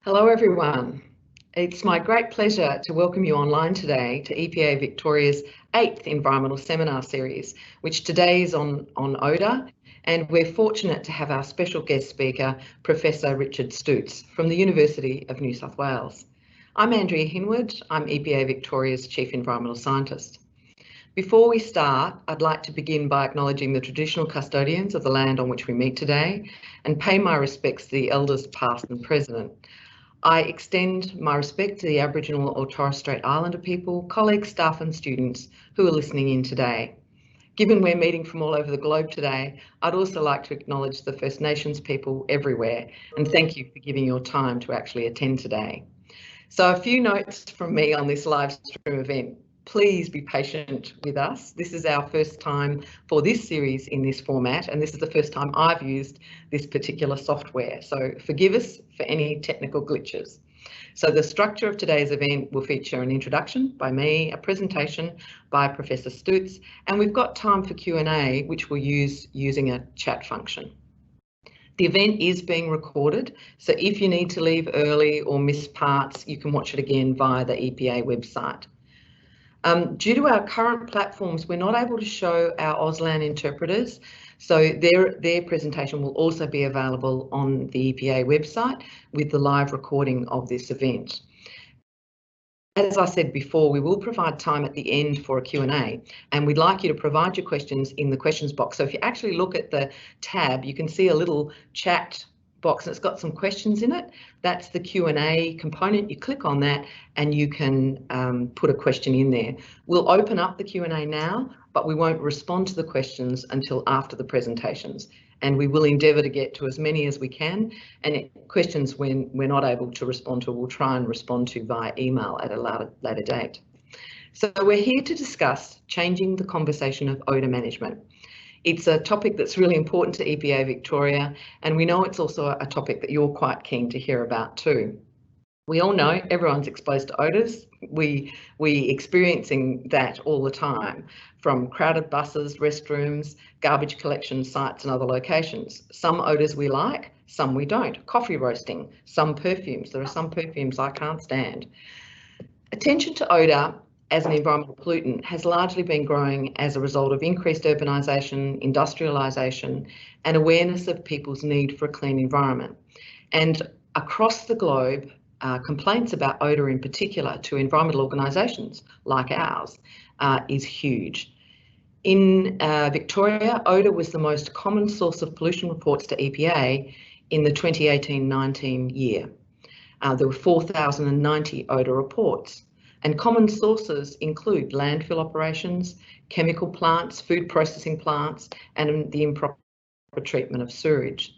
Hello everyone. It's my great pleasure to welcome you online today to EPA Victoria's 8th Environmental Seminar Series, which today is on odour, and we're fortunate to have our special guest speaker, Professor Richard Stuetz from the University of New South Wales. I'm Andrea Hinwood, I'm EPA Victoria's Chief Environmental Scientist. Before we start, I'd like to begin by acknowledging the traditional custodians of the land on which we meet today and pay my respects to the elders past and present. I extend my respect to the Aboriginal or Torres Strait Islander people, colleagues, staff and students who are listening in today. Given we're meeting from all over the globe today, I'd also like to acknowledge the First Nations people everywhere and thank you for giving your time to actually attend today. So a few notes from me on this live stream event. Please be patient with us. This is our first time for this series in this format, and this is the first time I've used this particular software. So forgive us for any technical glitches. So the structure of today's event will feature an introduction by me, a presentation by Professor Stuetz, and we've got time for Q&A, which we'll use using a chat function. The event is being recorded, so if you need to leave early or miss parts, you can watch it again via the EPA website. Due to our current platforms, we're not able to show our Auslan interpreters, so their presentation will also be available on the EPA website with the live recording of this event. As I said before, we will provide time at the end for a Q&A, and we'd like you to provide your questions in the questions box. So if you actually look at the tab, you can see a little chat box and it's got some questions in it. That's the Q&A component. You click on that and you can put a question in there. We'll open up the Q&A now, but we won't respond to the questions until after the presentations, and we will endeavour to get to as many as we can, and questions when we're not able to respond to, we'll try and respond to via email at a later date. So we're here to discuss changing the conversation of odour management. It's a topic that's really important to EPA Victoria, and we know it's also a topic that you're quite keen to hear about too. We all know everyone's exposed to odours. We experiencing that all the time, from crowded buses, restrooms, garbage collection sites and other locations. Some odours we like, some we don't. Coffee roasting, some perfumes. There are some perfumes I can't stand. Attention to odour as an environmental pollutant has largely been growing as a result of increased urbanisation, industrialisation and awareness of people's need for a clean environment. And across the globe, complaints about odour in particular to environmental organisations like ours is huge. In Victoria, odour was the most common source of pollution reports to EPA in the 2018-19 year. There were 4,090 odour reports. And common sources include landfill operations, chemical plants, food processing plants, and the improper treatment of sewage.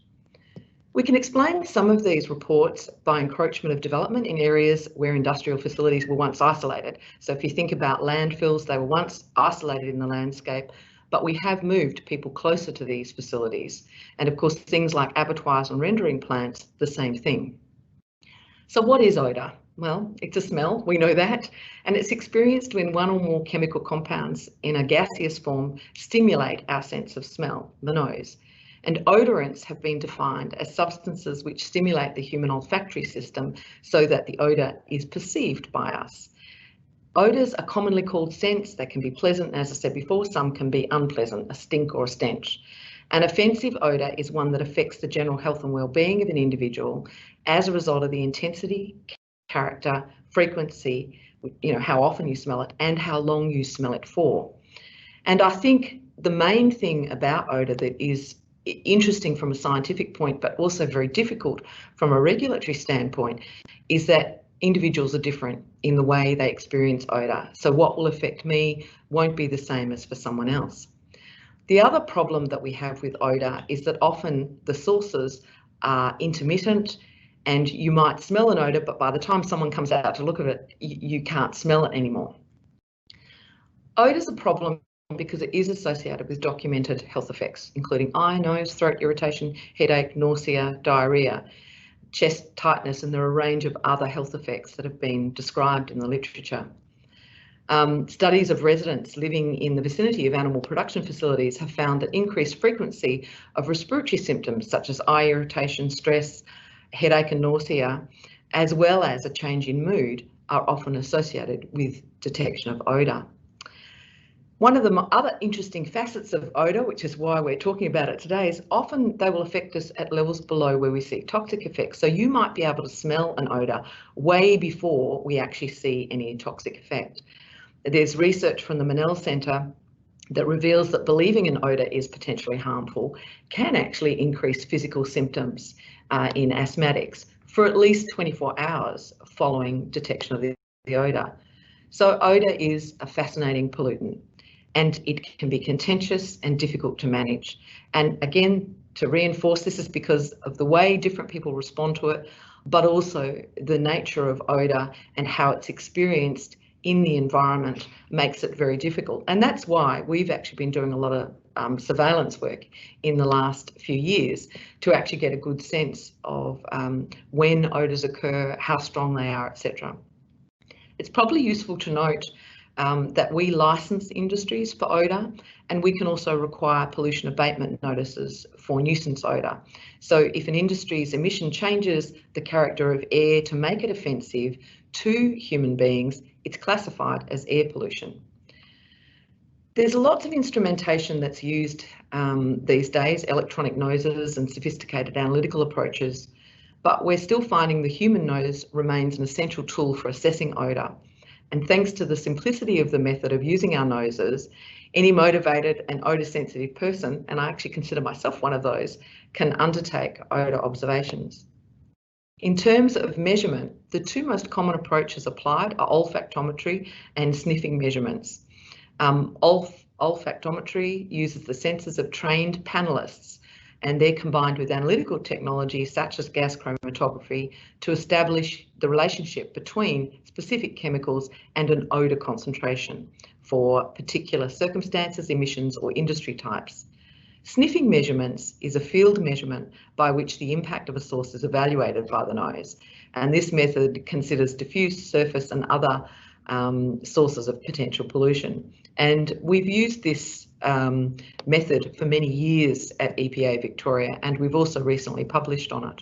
We can explain some of these reports by encroachment of development in areas where industrial facilities were once isolated. So if you think about landfills, they were once isolated in the landscape, but we have moved people closer to these facilities. And of course, things like abattoirs and rendering plants, the same thing. So what is odour? Well, it's a smell, we know that, and it's experienced when one or more chemical compounds in a gaseous form stimulate our sense of smell, the nose. And odorants have been defined as substances which stimulate the human olfactory system so that the odour is perceived by us. Odours are commonly called scents. They can be pleasant, as I said before, some can be unpleasant, a stink or a stench. An offensive odour is one that affects the general health and well-being of an individual as a result of the intensity, character, frequency, how often you smell it and how long you smell it for. And I think the main thing about odour that is interesting from a scientific point, but also very difficult from a regulatory standpoint, is that individuals are different in the way they experience odour. So what will affect me won't be the same as for someone else. The other problem that we have with odour is that often the sources are intermittent, and you might smell an odour, but by the time someone comes out to look at it, you can't smell it anymore. Odour is a problem because it is associated with documented health effects, including eye, nose, throat irritation, headache, nausea, diarrhoea, chest tightness, and there are a range of other health effects that have been described in the literature. Studies of residents living in the vicinity of animal production facilities have found that increased frequency of respiratory symptoms such as eye irritation, stress, headache and nausea as well as a change in mood, are often associated with detection of odour. One of the other interesting facets of odour, which is why we're talking about it today, is often they will affect us at levels below where we see toxic effects. So you might be able to smell an odour way before we actually see any toxic effect. There's research from the Manel Centre that reveals that believing an odour is potentially harmful can actually increase physical symptoms in asthmatics for at least 24 hours following detection of the odour. So odour is a fascinating pollutant, and it can be contentious and difficult to manage. And again, to reinforce, this is because of the way different people respond to it, but also the nature of odour and how it's experienced in the environment makes it very difficult. And that's why we've actually been doing a lot of surveillance work in the last few years to actually get a good sense of when odours occur, how strong they are, etc. It's probably useful to note that we license industries for odour, and we can also require pollution abatement notices for nuisance odour. So if an industry's emission changes the character of air to make it offensive to human beings, it's classified as air pollution. There's lots of instrumentation that's used these days, electronic noses and sophisticated analytical approaches, but we're still finding the human nose remains an essential tool for assessing odour. And thanks to the simplicity of the method of using our noses, any motivated and odour sensitive person, and I actually consider myself one of those, can undertake odour observations. In terms of measurement, the two most common approaches applied are olfactometry and sniffing measurements. Olfactometry uses the senses of trained panellists, and they're combined with analytical technology such as gas chromatography to establish the relationship between specific chemicals and an odour concentration for particular circumstances, emissions or industry types. Sniffing measurements is a field measurement by which the impact of a source is evaluated by the nose, and this method considers diffuse, surface and other sources of potential pollution. And we've used this method for many years at EPA Victoria, and we've also recently published on it.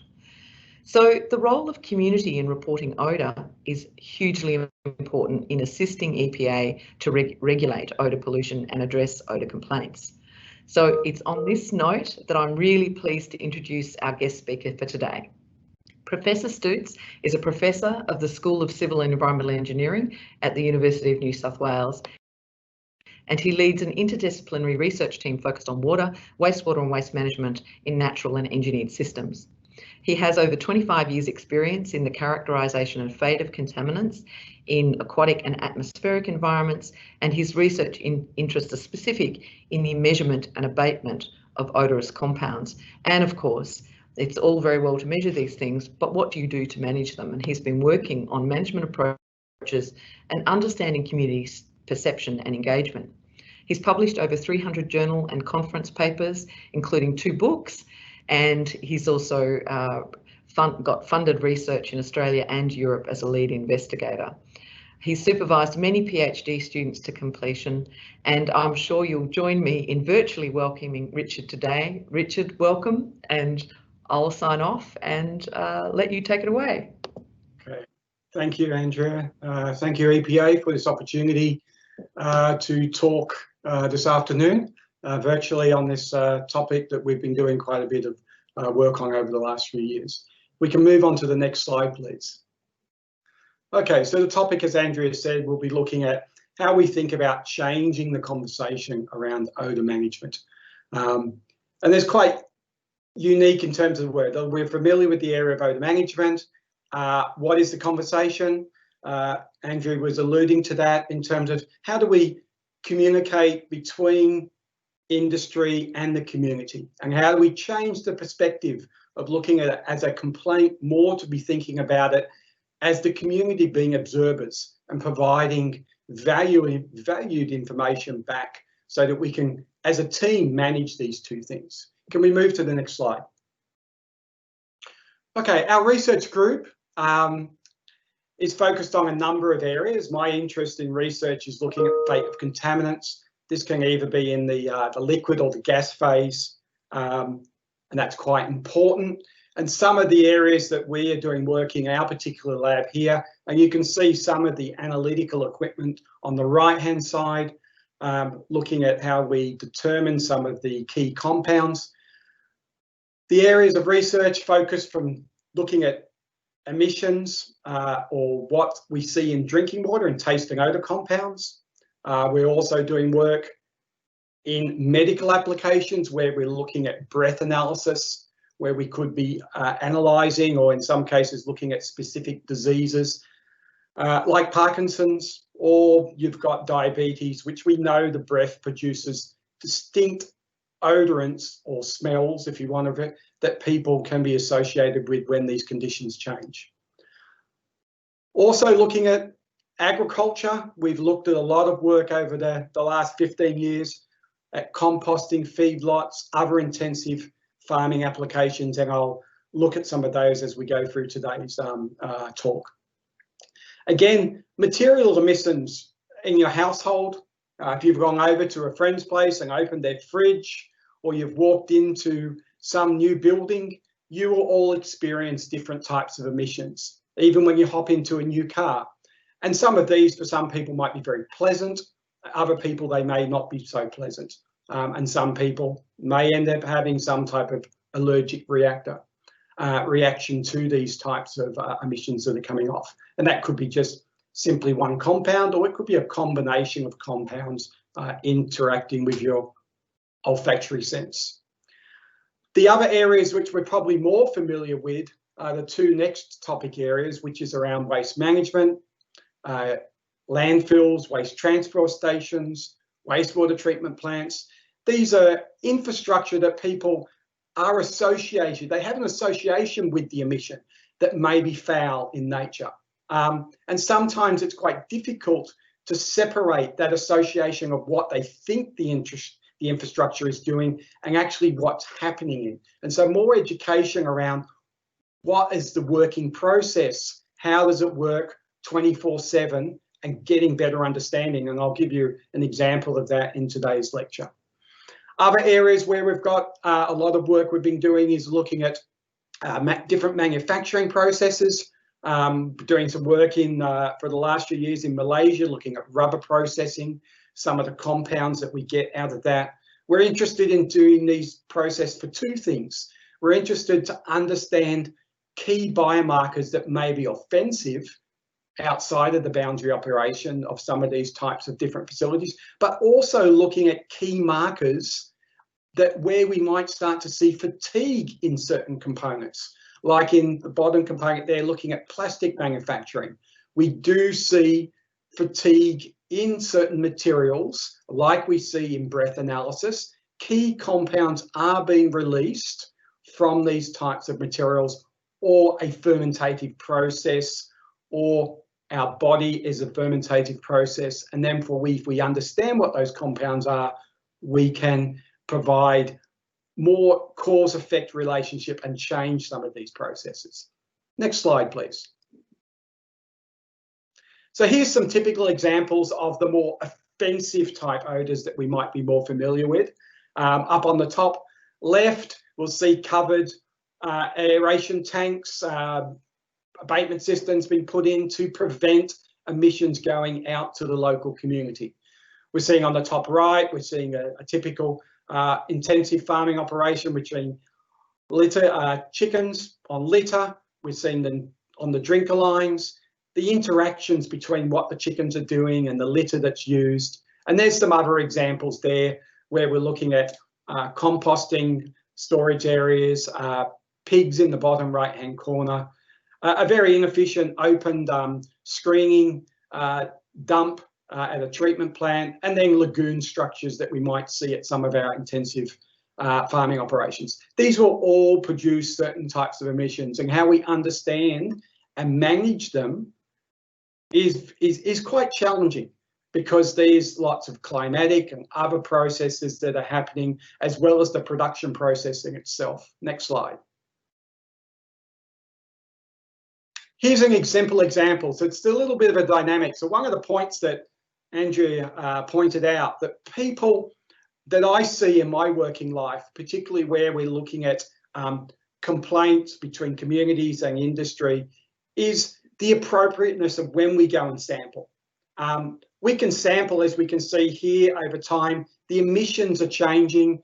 So the role of community in reporting odour is hugely important in assisting EPA to regulate odour pollution and address odour complaints. So it's on this note that I'm really pleased to introduce our guest speaker for today. Professor Stuetz is a professor of the School of Civil and Environmental Engineering at the University of New South Wales, and he leads an interdisciplinary research team focused on water, wastewater and waste management in natural and engineered systems. He has over 25 years experience in the characterisation and fate of contaminants in aquatic and atmospheric environments, and his research interests are specific in the measurement and abatement of odorous compounds. And of course, it's all very well to measure these things, but what do you do to manage them? And he's been working on management approaches and understanding communities' perception and engagement. He's published over 300 journal and conference papers, including 2 books, and he's also got funded research in Australia and Europe as a lead investigator. He's supervised many PhD students to completion, and I'm sure you'll join me in virtually welcoming Richard today. Richard, welcome, and I'll sign off and let you take it away. Okay, thank you, Andrea. Thank you, EPA, for this opportunity to talk this afternoon virtually on this topic that we've been doing quite a bit of work on over the last few years. We can move on to the next slide, please. Okay, so the topic, as Andrea said, we'll be looking at how we think about changing the conversation around odour management. And there's quite unique in terms of the word. We're familiar with the area of odour management. What is the conversation? Andrew was alluding to that in terms of how do we communicate between industry and the community, and how do we change the perspective of looking at it as a complaint, more to be thinking about it as the community being observers and providing valued information back so that we can, as a team, manage these two things. Can we move to the next slide? Okay, our research group is focused on a number of areas. My interest in research is looking at the fate of contaminants. This can either be in the liquid or the gas phase, and that's quite important. And some of the areas that we are doing work in our particular lab here, and you can see some of the analytical equipment on the right-hand side, looking at how we determine some of the key compounds. The areas of research focus from looking at emissions or what we see in drinking water and taste and odour compounds. We're also doing work in medical applications where we're looking at breath analysis, where we could be analysing, or in some cases looking at specific diseases like Parkinson's, or you've got diabetes, which we know the breath produces distinct odorants or smells, if you want of it, that people can be associated with when these conditions change. Also looking at agriculture, we've looked at a lot of work over the last 15 years at composting, feedlots, other intensive farming applications, and I'll look at some of those as we go through today's talk. Again, material emissions in your household. If you've gone over to a friend's place and opened their fridge, or you've walked into some new building, you will all experience different types of emissions, even when you hop into a new car. And some of these, for some people, might be very pleasant. Other people, they may not be so pleasant. And some people may end up having some type of allergic reaction to these types of emissions that are coming off. And that could be just simply one compound, or it could be a combination of compounds interacting with your olfactory sense. The other areas which we're probably more familiar with are the two next topic areas, which is around waste management, landfills, waste transfer stations, wastewater treatment plants. These are infrastructure that people are associated, they have an association with the emission that may be foul in nature. And sometimes it's quite difficult to separate that association of what they think the infrastructure is doing and actually what's happening in. And so more education around what is the working process, how does it work 24/7, and getting better understanding. And I'll give you an example of that in today's lecture. Other areas where we've got a lot of work we've been doing is looking at different manufacturing processes, doing some work for the last few years in Malaysia, looking at rubber processing, some of the compounds that we get out of that. We're interested in doing these processes for two things. We're interested to understand key biomarkers that may be offensive outside of the boundary operation of some of these types of different facilities, but also looking at key markers that where we might start to see fatigue in certain components, like in the bottom component there, looking at plastic manufacturing. We do see fatigue in certain materials, like we see in breath analysis. Key compounds are being released from these types of materials, or a fermentative process, or our body is a fermentative process. And then if we understand what those compounds are, we can provide more cause-effect relationship and change some of these processes. Next slide, please. So here's some typical examples of the more offensive type odours that we might be more familiar with. Up on the top left, we'll see covered aeration tanks, abatement systems being put in to prevent emissions going out to the local community. We're seeing on the top right, we're seeing a typical intensive farming operation between chickens on litter. We're seeing them on the drinker lines, the interactions between what the chickens are doing and the litter that's used. And there's some other examples there where we're looking at composting storage areas, pigs in the bottom right-hand corner, a very inefficient opened screening dump at a treatment plant, and then lagoon structures that we might see at some of our intensive farming operations. These will all produce certain types of emissions, and how we understand and manage them is quite challenging, because there's lots of climatic and other processes that are happening, as well as the production processing itself. Next slide. Here's an example. So it's a little bit of a dynamic. So one of the points that Andrea pointed out, that people that I see in my working life, particularly where we're looking at complaints between communities and industry is the appropriateness of when we go and sample. We can sample, as we can see here, over time. The emissions are changing,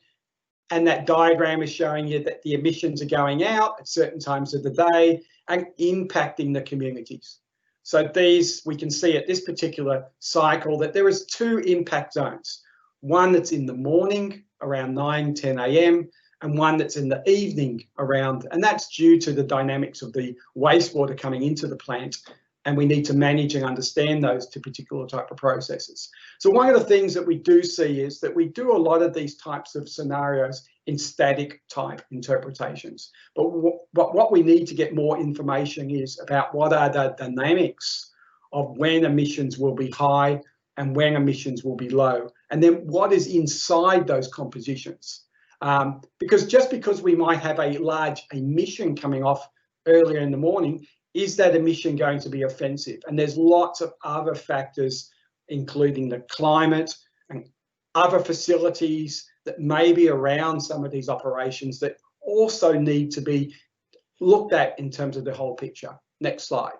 and that diagram is showing you that the emissions are going out at certain times of the day and impacting the communities. So these, we can see at this particular cycle that there is 2 impact zones. One that's in the morning around 9, 10 a.m. and one that's in the evening around, and that's due to the dynamics of the wastewater coming into the plant, and we need to manage and understand those 2 particular type of processes. So one of the things that we do see is that we do a lot of these types of scenarios in static type interpretations. But what we need to get more information is about what are the dynamics of when emissions will be high and when emissions will be low, and then what is inside those compositions. Because just because we might have a large emission coming off earlier in the morning, is that emission going to be offensive? And there's lots of other factors, including the climate and other facilities that may be around some of these operations that also need to be looked at in terms of the whole picture. Next slide.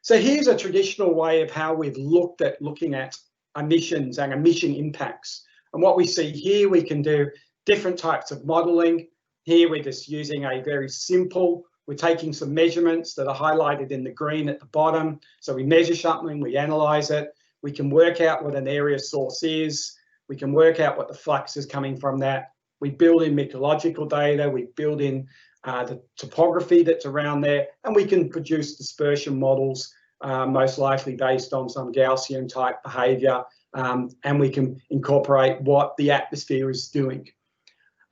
So here's a traditional way of how we've looking at emissions and emission impacts. And what we see here, we can do different types of modelling. Here we're just using a very simple, we're taking some measurements that are highlighted in the green at the bottom. So we measure something, we analyse it, we can work out what an area source is, we can work out what the flux is coming from that. We build in meteorological data, we build in the topography that's around there, and we can produce dispersion models, most likely based on some Gaussian type behaviour, and we can incorporate what the atmosphere is doing.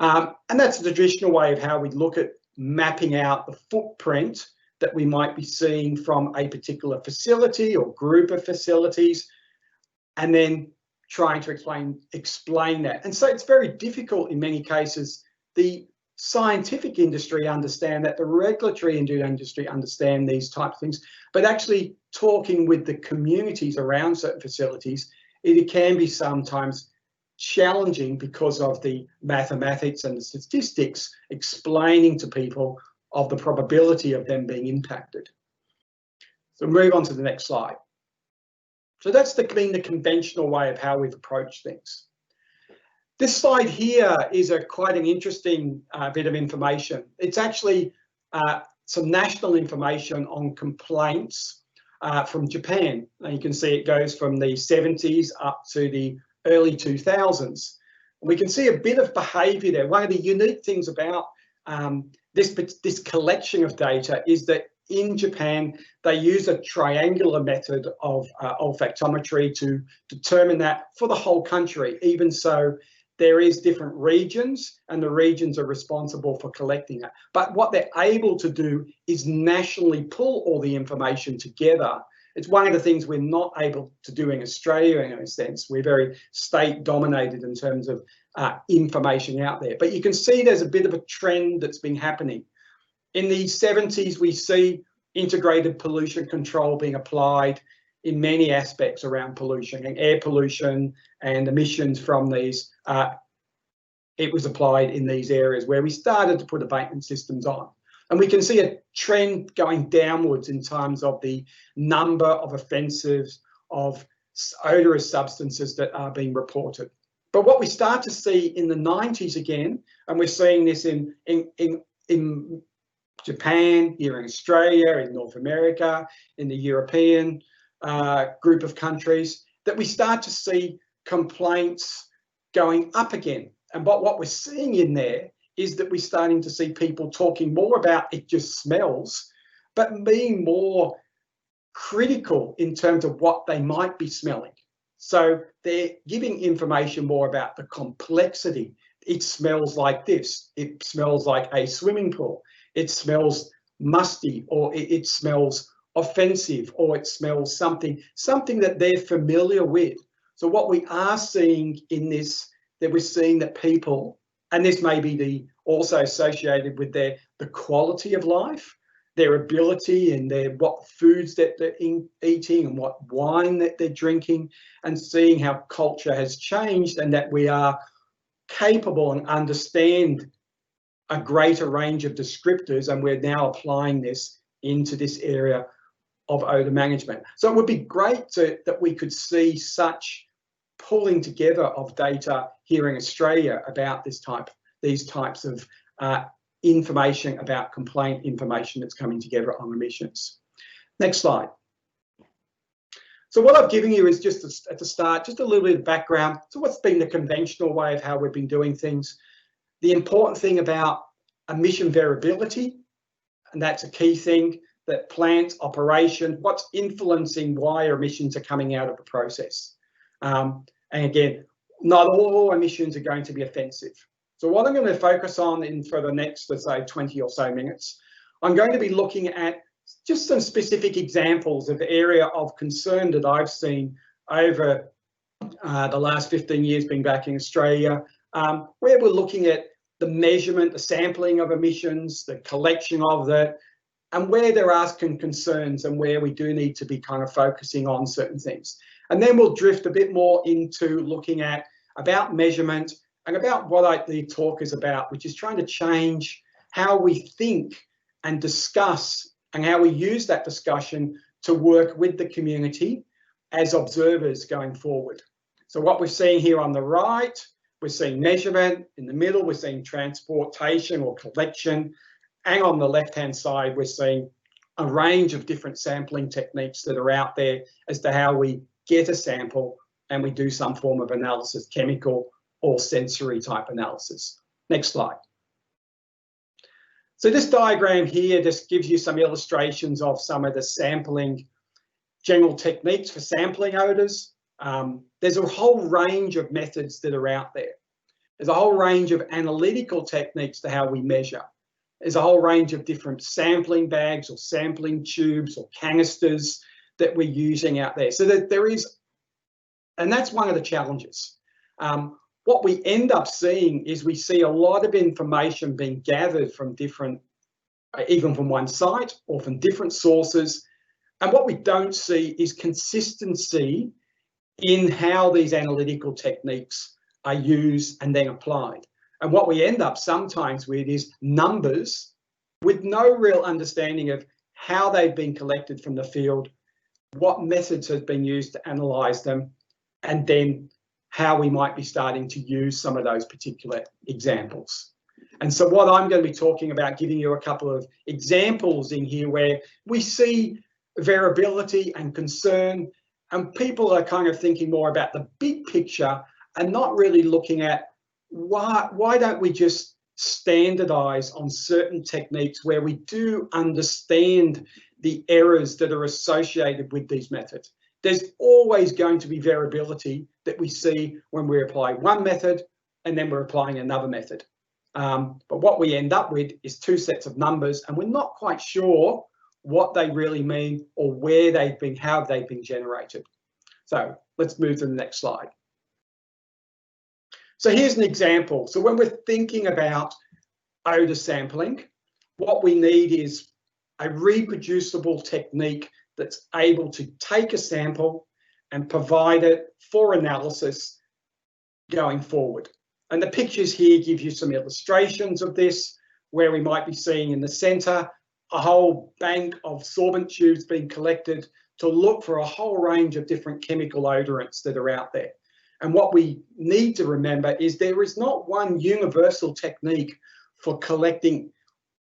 And that's the traditional way of how we look at mapping out the footprint that we might be seeing from a particular facility or group of facilities, and then trying to explain that. And so it's very difficult in many cases. The scientific industry understand that, the regulatory industry understand these types of things, but actually talking with the communities around certain facilities, it can be sometimes challenging because of the mathematics and the statistics explaining to people of the probability of them being impacted. So move on to the next slide. So that's been the conventional way of how we've approached things. This slide here is quite an interesting bit of information. It's actually some national information on complaints from Japan. And you can see it goes from the 70s up to the early 2000s. We can see a bit of behaviour there. One of the unique things about this collection of data is that in Japan, they use a triangular method of olfactometry to determine that for the whole country. Even so, there is different regions, and the regions are responsible for collecting it. But what they're able to do is nationally pull all the information together. It's one of the things we're not able to do in Australia in a sense. We're very state dominated in terms of information out there. But you can see there's a bit of a trend that's been happening. In the 70s, we see integrated pollution control being applied in many aspects around pollution and air pollution and emissions from these. It was applied in these areas where we started to put abatement systems on. And we can see a trend going downwards in terms of the number of offensives of odorous substances that are being reported. But what we start to see in the 90s again, and we're seeing this in Japan, here in Australia, in North America, in the European group of countries, that we start to see complaints going up again. And what we're seeing in there is that we're starting to see people talking more about it just smells, but being more critical in terms of what they might be smelling. So they're giving information more about the complexity. It smells like this. It smells like a swimming pool. It smells musty, or it smells offensive, or it smells something that they're familiar with. So what we are seeing in this, that we're seeing that people, and this may be also associated with the quality of life, their ability and what foods that they're eating and what wine that they're drinking, and seeing how culture has changed and that we are capable and understand a greater range of descriptors, and we're now applying this into this area of odour management. So it would be great that we could see such pulling together of data here in Australia about these types of information, about complaint information that's coming together on emissions. Next slide. So what I've given you is just at the start, just a little bit of background. So what's been the conventional way of how we've been doing things? The important thing about emission variability, and that's a key thing, that plant operation, what's influencing why emissions are coming out of the process. And again, not all emissions are going to be offensive. So what I'm going to focus on for the next, let's say, 20 or so minutes, I'm going to be looking at just some specific examples of the area of concern that I've seen over the last 15 years being back in Australia, where we're looking at the measurement, the sampling of emissions, the collection of that, and where they're asking concerns and where we do need to be kind of focusing on certain things. And then we'll drift a bit more into looking at about measurement and about what the talk is about, which is trying to change how we think and discuss and how we use that discussion to work with the community as observers going forward. So what we're seeing here on the right, we're seeing measurement. In the middle, we're seeing transportation or collection. And on the left-hand side, we're seeing a range of different sampling techniques that are out there as to how we get a sample and we do some form of analysis, chemical or sensory type analysis. Next slide. So this diagram here just gives you some illustrations of some of the sampling general techniques for sampling odours. There's a whole range of methods that are out there. There's a whole range of analytical techniques to how we measure. There's a whole range of different sampling bags or sampling tubes or canisters that we're using out there. So that there is, and that's one of the challenges. What we end up seeing is we see a lot of information being gathered from different, even from one site or from different sources. And what we don't see is consistency in how these analytical techniques are used and then applied. And what we end up sometimes with is numbers with no real understanding of how they've been collected from the field, what methods have been used to analyse them, and then how we might be starting to use some of those particular examples. And so what I'm going to be talking about, giving you a couple of examples in here where we see variability and concern, and people are kind of thinking more about the big picture and not really looking at why don't we just standardize on certain techniques where we do understand the errors that are associated with these methods. There's always going to be variability that we see when we apply one method and then we're applying another method. But what we end up with is two sets of numbers, and we're not quite sure what they really mean or where they've been, how they've been generated. So let's move to the next slide. So here's an example. So when we're thinking about odour sampling, what we need is a reproducible technique that's able to take a sample and provide it for analysis going forward. And the pictures here give you some illustrations of this, where we might be seeing in the centre a whole bank of sorbent tubes being collected to look for a whole range of different chemical odorants that are out there. And what we need to remember is there is not one universal technique for collecting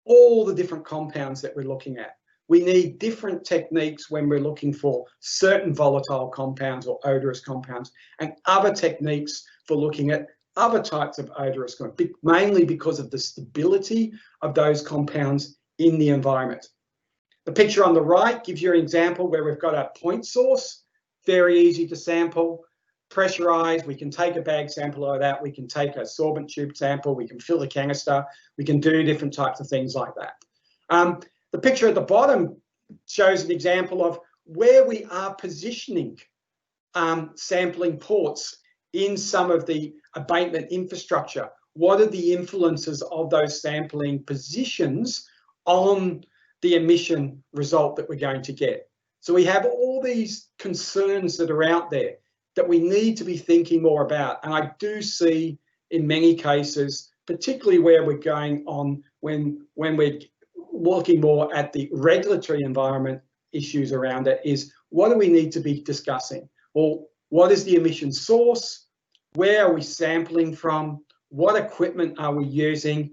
all the different compounds that we're looking at. We need different techniques when we're looking for certain volatile compounds or odorous compounds, and other techniques for looking at other types of odorous compounds, mainly because of the stability of those compounds in the environment. The picture on the right gives you an example where we've got a point source, very easy to sample, pressurized. We can take a bag sample of that. We can take a sorbent tube sample. We can fill the canister. We can do different types of things like that. The picture at the bottom shows an example of where we are positioning sampling ports in some of the abatement infrastructure. What are the influences of those sampling positions on the emission result that we're going to get? So we have all these concerns that are out there that we need to be thinking more about. And I do see in many cases particularly where we're going on when we're looking more at the regulatory environment issues around it, is what do we need to be discussing? Well, what is the emission source? Where are we sampling from? What equipment are we using?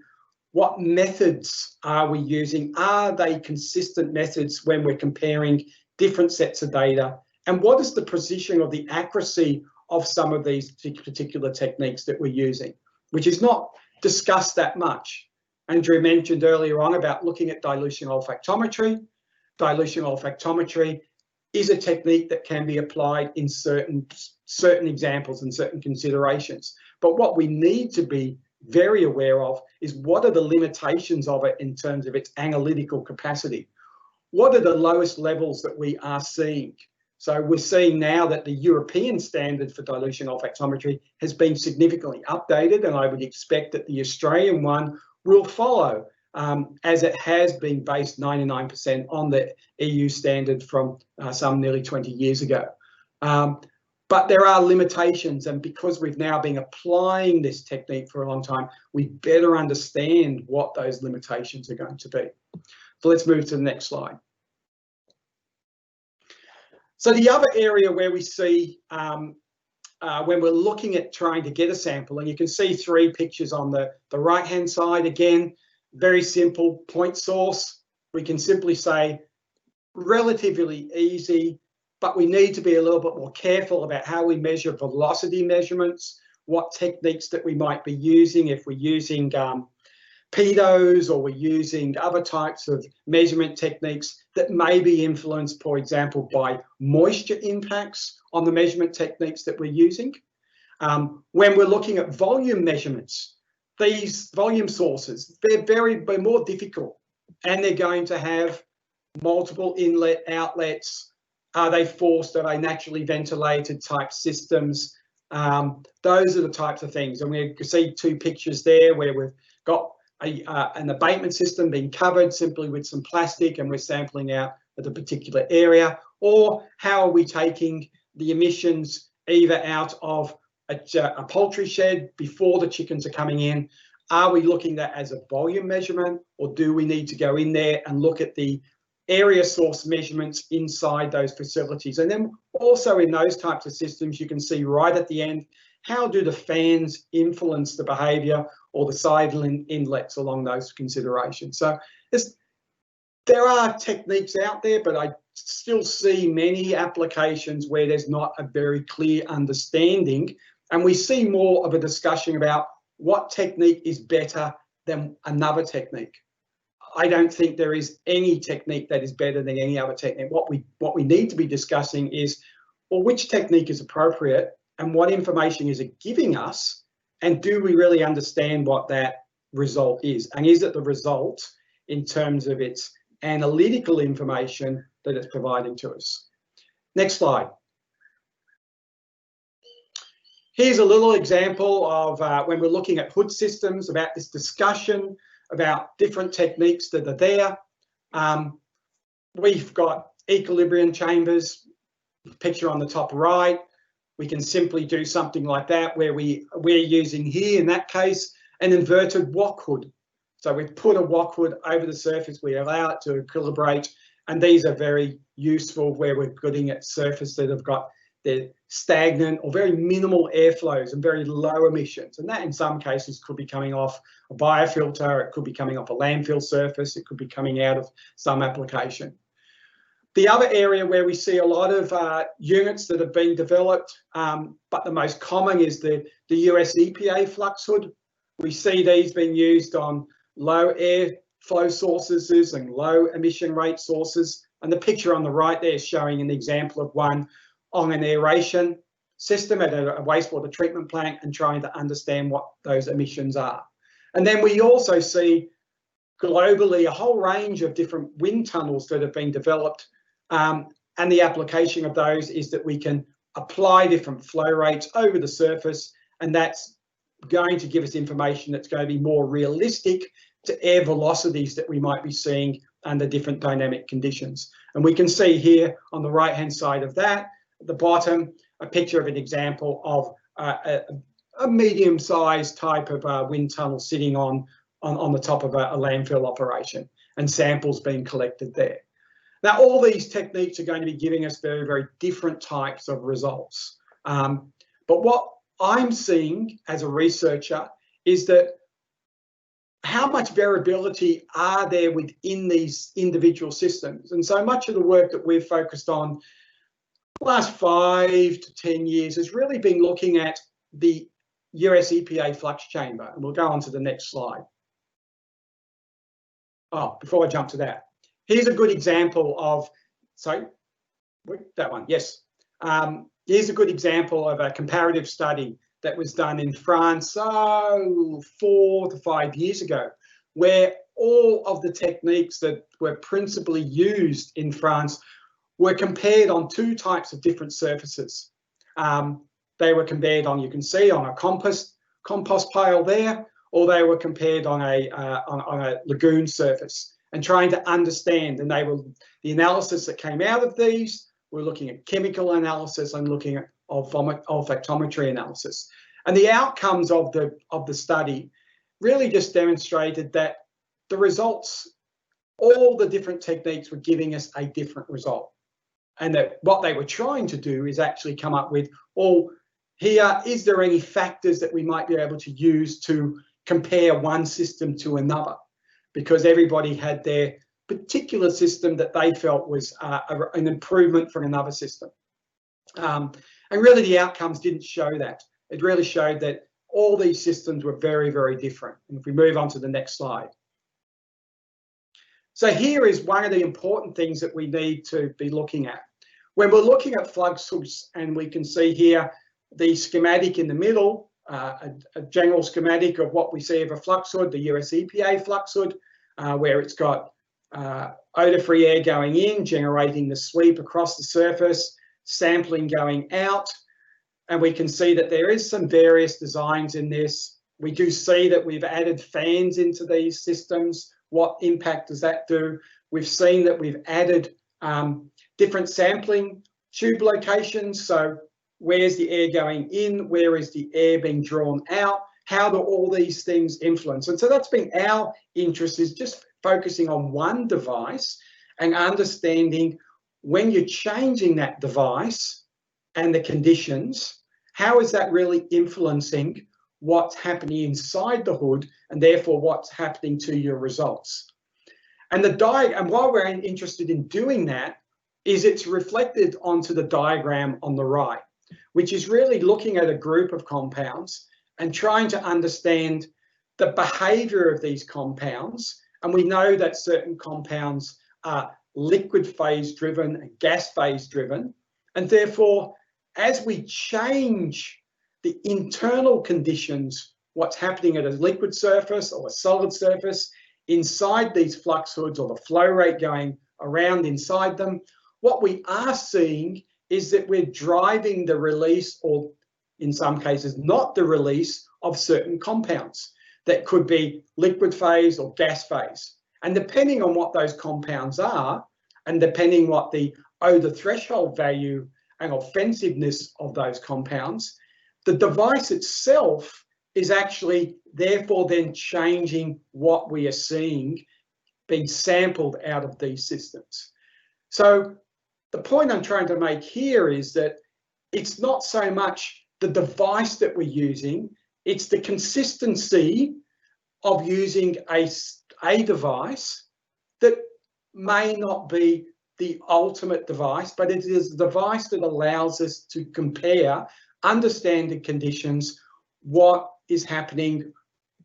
What methods are we using? Are they consistent methods when we're comparing different sets of data? And what is the precision or the accuracy of some of these particular techniques that we're using, which is not discussed that much. Andrew mentioned earlier on about looking at dilution olfactometry. Dilution olfactometry is a technique that can be applied in certain examples and certain considerations. But what we need to be very aware of is what are the limitations of it in terms of its analytical capacity. What are the lowest levels that we are seeing? So we're seeing now that the European standard for dilution olfactometry has been significantly updated, and I would expect that the Australian one will follow, as it has been based 99% on the EU standard from some nearly 20 years ago. But there are limitations, and because we've now been applying this technique for a long time, we better understand what those limitations are going to be. So let's move to the next slide. So the other area where we see when we're looking at trying to get a sample, and you can see three pictures on the right-hand side, again, very simple point source. We can simply say relatively easy, but we need to be a little bit more careful about how we measure velocity measurements, what techniques that we might be using, if we're using pedos or we're using other types of measurement techniques that may be influenced, for example, by moisture impacts on the measurement techniques that we're using. When we're looking at volume measurements, these volume sources, they're more difficult, and they're going to have multiple inlet outlets. Are they forced? Are they naturally ventilated type systems? Those are the types of things. And we can see two pictures there where we've got an abatement system being covered simply with some plastic, and we're sampling out at a particular area. Or how are we taking the emissions either out of a poultry shed before the chickens are coming in? Are we looking at that as a volume measurement, or do we need to go in there and look at the area source measurements inside those facilities? And then also in those types of systems, you can see right at the end, how do the fans influence the behaviour or the side inlets along those considerations? So there are techniques out there, but I still see many applications where there's not a very clear understanding, and we see more of a discussion about what technique is better than another technique. I don't think there is any technique that is better than any other technique. What we need to be discussing is, well, which technique is appropriate and what information is it giving us, and do we really understand what that result is? And is it the result in terms of its analytical information that it's providing to us? Next slide. Here's a little example of when we're looking at hood systems, about this discussion about different techniques that are there. We've got equilibrium chambers, picture on the top right. We can simply do something like that, where we're using here, in that case, an inverted wok hood. So we've put a wok hood over the surface, we allow it to equilibrate, and these are very useful where we're getting at surface that have got their stagnant or very minimal airflows and very low emissions. And that in some cases could be coming off a biofilter, it could be coming off a landfill surface, it could be coming out of some application. The other area where we see a lot of units that have been developed, but the most common is the US EPA Flux hood. We see these being used on low airflow sources and low emission rate sources. And the picture on the right there is showing an example of one on an aeration system at a wastewater treatment plant, and trying to understand what those emissions are. And then we also see globally a whole range of different wind tunnels that have been developed. And the application of those is that we can apply different flow rates over the surface, and that's going to give us information that's going to be more realistic to air velocities that we might be seeing under different dynamic conditions. And we can see here on the right hand side of that, at the bottom, a picture of an example of a medium-sized type of wind tunnel sitting on the top of a landfill operation, and samples being collected there. Now, all these techniques are going to be giving us very, very different types of results. But what I'm seeing as a researcher is that how much variability are there within these individual systems? And so much of the work that we've focused on the last 5 to 10 years has really been looking at the US EPA flux chamber. And we'll go on to the next slide. Oh, before I jump to that, here's a good example of, sorry, that one, yes. Here's a good example of a comparative study that was done in France 4 to 5 years ago, where all of the techniques that were principally used in France were compared on 2 types of different surfaces. They were compared on, you can see, on a compost pile there, or they were compared on a lagoon surface, and trying to understand. And the analysis that came out of these, we're looking at chemical analysis and looking at olfactometry analysis. And the outcomes of the study really just demonstrated that the results, all the different techniques were giving us a different result. And that what they were trying to do is actually come up with, is there any factors that we might be able to use to compare one system to another? Because everybody had their particular system that they felt was an improvement from another system. And really the outcomes didn't show that. It really showed that all these systems were very, very different. And if we move on to the next slide. So here is one of the important things that we need to be looking at. When we're looking at flux hoods, and we can see here the schematic in the middle, a general schematic of what we see of a flux hood, the US EPA flux hood, where it's got odor-free air going in, generating the sweep across the surface, sampling going out. And we can see that there is some various designs in this. We do see that we've added fans into these systems. What impact does that do? We've seen that we've added different sampling tube locations. So where's the air going in? Where is the air being drawn out? How do all these things influence? And so that's been our interest, is just focusing on one device and understanding when you're changing that device and the conditions, how is that really influencing what's happening inside the hood, and therefore what's happening to your results. And while we're interested in doing that, is it's reflected onto the diagram on the right, which is really looking at a group of compounds and trying to understand the behavior of these compounds. And we know that certain compounds are liquid phase driven and gas phase driven. And therefore, as we change the internal conditions, what's happening at a liquid surface or a solid surface inside these flux hoods, or the flow rate going around inside them, what we are seeing is that we're driving the release, or in some cases not the release, of certain compounds that could be liquid phase or gas phase. And depending on what those compounds are, and depending what the odor threshold value and offensiveness of those compounds, the device itself is actually therefore then changing what we are seeing being sampled out of these systems. So the point I'm trying to make here is that it's not so much the device that we're using, it's the consistency of using a device that may not be the ultimate device, but it is a device that allows us to compare, understand the conditions, what is happening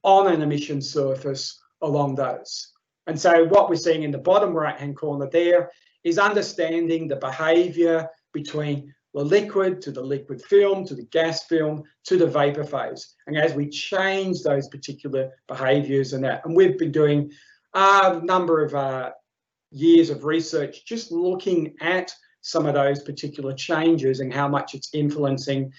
on an emission surface along those. And so what we're seeing in the bottom right-hand corner there is understanding the behavior between the liquid to the liquid film, to the gas film, to the vapor phase. And as we change those particular behaviors and we've been doing a number of years of research just looking at some of those particular changes and how much it's influencing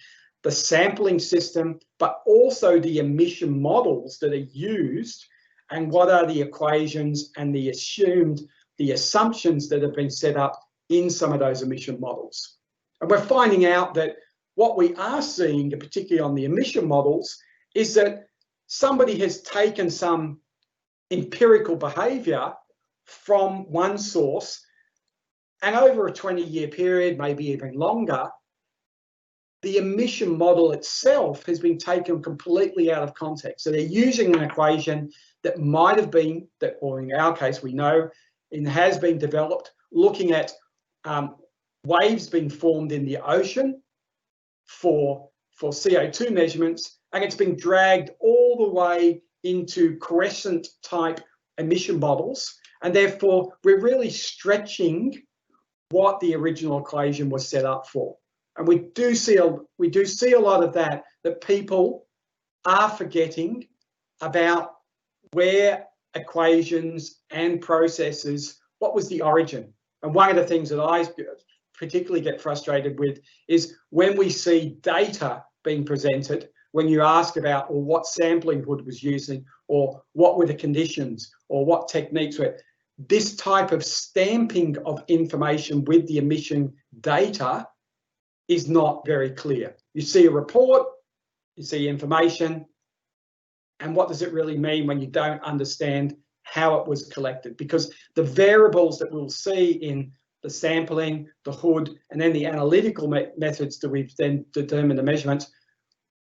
the sampling system, but also the emission models that are used, and what are the equations and the assumptions that have been set up in some of those emission models. And we're finding out that what we are seeing, particularly on the emission models, is that somebody has taken some empirical behaviour from one source, and over a 20-year period, maybe even longer, the emission model itself has been taken completely out of context. So they're using an equation that might have been, or in our case, we know, it has been developed looking at waves being formed in the ocean for CO2 measurements, and it's been dragged all the way into crescent type emission models, and therefore we're really stretching what the original equation was set up for. And we do see a lot of that people are forgetting about where equations and processes, what was the origin. And one of the things that I particularly get frustrated with is when we see data being presented, when you ask about, or what sampling hood was using, or what were the conditions, or what techniques were, this type of stamping of information with the emission data is not very clear. You see a report, you see information, and what does it really mean when you don't understand how it was collected? Because the variables that we'll see in the sampling, the hood, and then the analytical methods that we've then determined the measurements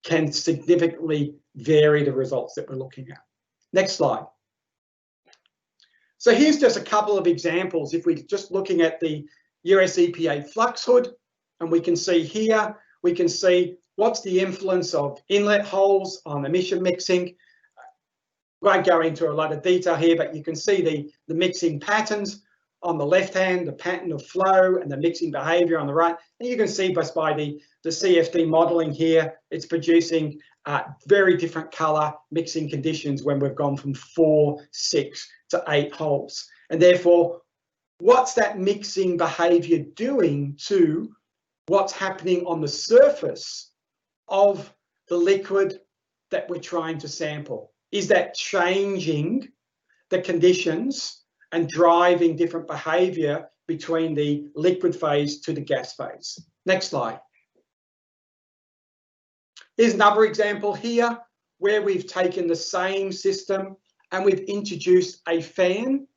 can significantly vary the results that we're looking at. Next slide. So here's just a couple of examples. If we're just looking at the US EPA Flux hood, and we can see here, we can see what's the influence of inlet holes on emission mixing. Won't go into a lot of detail here, but you can see the mixing patterns on the left hand, the pattern of flow and the mixing behaviour on the right. And you can see just by the CFD modelling here, it's producing very different colour mixing conditions when we've gone from 4, 6 to 8 holes. And therefore, what's that mixing behaviour doing to what's happening on the surface of the liquid that we're trying to sample? Is that changing the conditions and driving different behaviour between the liquid phase to the gas phase? Next slide. Here's another example here where we've taken the same system and we've introduced a fan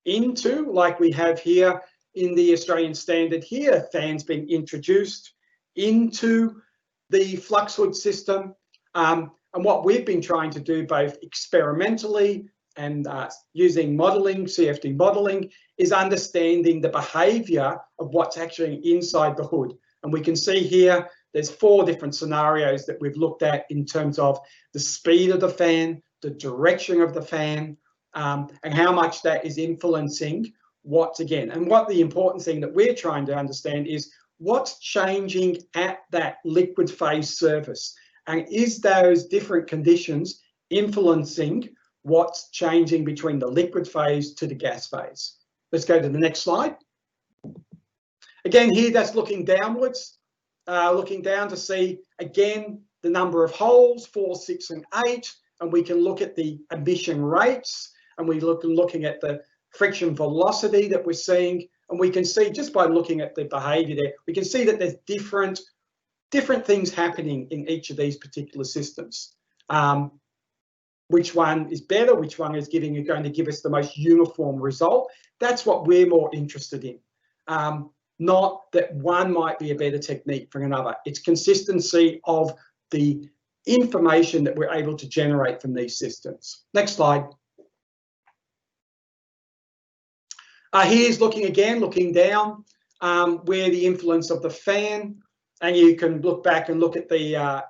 into, like we have here in the Australian standard here, fans being introduced into the flux hood system. And what we've been trying to do both experimentally and using modelling, CFD modelling, is understanding the behaviour of what's actually inside the hood. And we can see here, there's 4 different scenarios that we've looked at in terms of the speed of the fan, the direction of the fan, and how much that is influencing what's again. And what the important thing that we're trying to understand is what's changing at that liquid phase surface. And is those different conditions influencing what's changing between the liquid phase to the gas phase? Let's go to the next slide. Again, here that's looking downwards, looking down to see, again, the number of holes, 4, 6 and 8, and we can look at the emission rates, and we looking at the friction velocity that we're seeing, and we can see just by looking at the behaviour there, we can see that there's different things happening in each of these particular systems. Which one is better? Which one is going to give us the most uniform result? That's what we're more interested in. Not that one might be a better technique from another. It's consistency of the information that we're able to generate from these systems. Next slide. Here's looking down where the influence of the fan, and you can look back and look at the,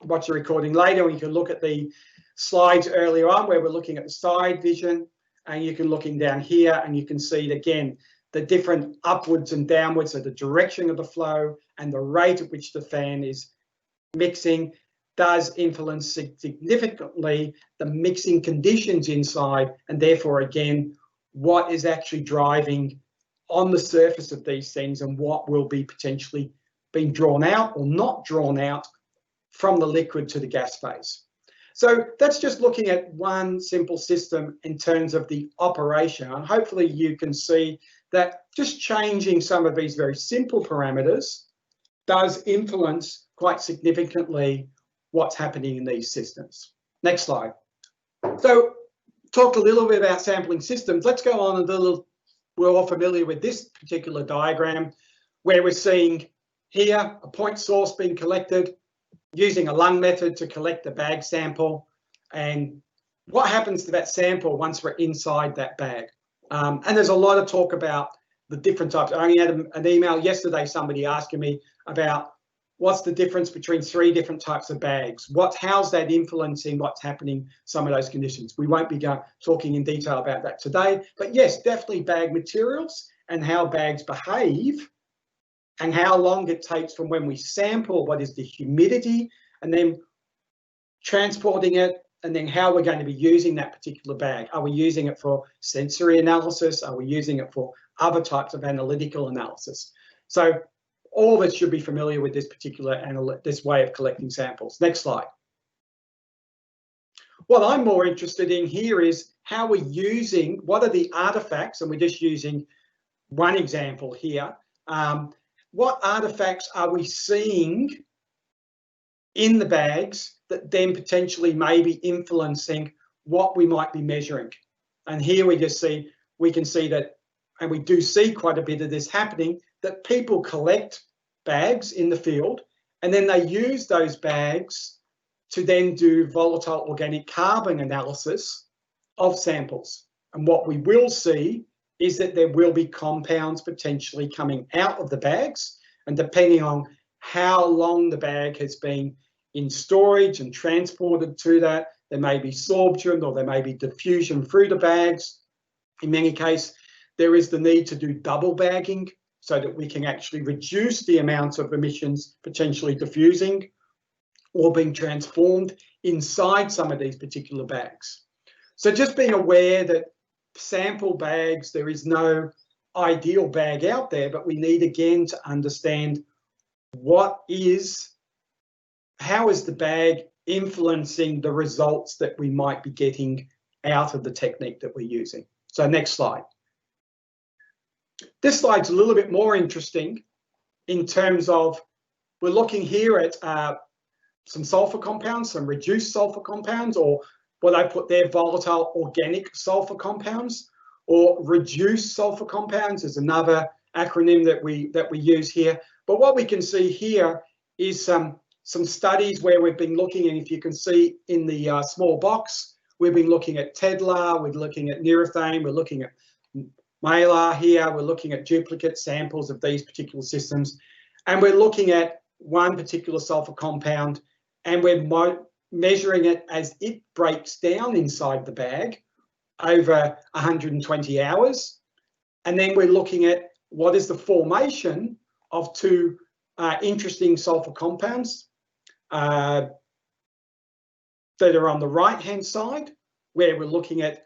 watch the recording later, and you can look at the slides earlier on where we're looking at the side vision, and you can looking down here and you can see again the different upwards and downwards of the direction of the flow and the rate at which the fan is mixing does influence significantly the mixing conditions inside, and therefore again what is actually driving on the surface of these things and what will be potentially being drawn out or not drawn out from the liquid to the gas phase. So that's just looking at one simple system in terms of the operation, and hopefully you can see that just changing some of these very simple parameters does influence quite significantly what's happening in these systems. Next slide. So talk a little bit about sampling systems. Let's go on a little. We're all familiar with this particular diagram where we're seeing here a point source being collected using a lung method to collect the bag sample, and what happens to that sample once we're inside that bag. And there's a lot of talk about the different types. I only had an email yesterday, somebody asking me about what's the difference between 3 different types of bags. How's that influencing what's happening, some of those conditions. We won't be talking in detail about that today, but yes, definitely bag materials and how bags behave and how long it takes from when we sample, what is the humidity, and then transporting it, and then how we're going to be using that particular bag. Are we using it for sensory analysis? Are we using it for other types of analytical analysis? So all of us should be familiar with this particular this way of collecting samples. Next slide. What I'm more interested in here is how we're using, what are the artifacts, and we're just using one example here. What artifacts are we seeing in the bags that then potentially may be influencing what we might be measuring? And here we can see that, and we do see quite a bit of this happening, that people collect bags in the field and then they use those bags to then do volatile organic carbon analysis of samples. And what we will see is that there will be compounds potentially coming out of the bags, and depending on how long the bag has been in storage and transported to that, there may be sorption or there may be diffusion through the bags. In many cases, there is the need to do double bagging so that we can actually reduce the amount of emissions potentially diffusing or being transformed inside some of these particular bags. So just being aware that sample bags, there is no ideal bag out there, but we need again to understand how is the bag influencing the results that we might be getting out of the technique that we're using. So next slide. This slide's a little bit more interesting in terms of, we're looking here at some sulfur compounds, some reduced sulfur compounds, or what I put there, volatile organic sulfur compounds, or reduced sulfur compounds is another acronym that we use here. But what we can see here is some studies where we've been looking, and if you can see in the small box, we've been looking at Tedlar, we're looking at Neurethane, we're looking at Malar here, we're looking at duplicate samples of these particular systems, and we're looking at one particular sulfur compound, and we're measuring it as it breaks down inside the bag over 120 hours. And then we're looking at what is the formation of 2 interesting sulfur compounds that are on the right-hand side, where we're looking at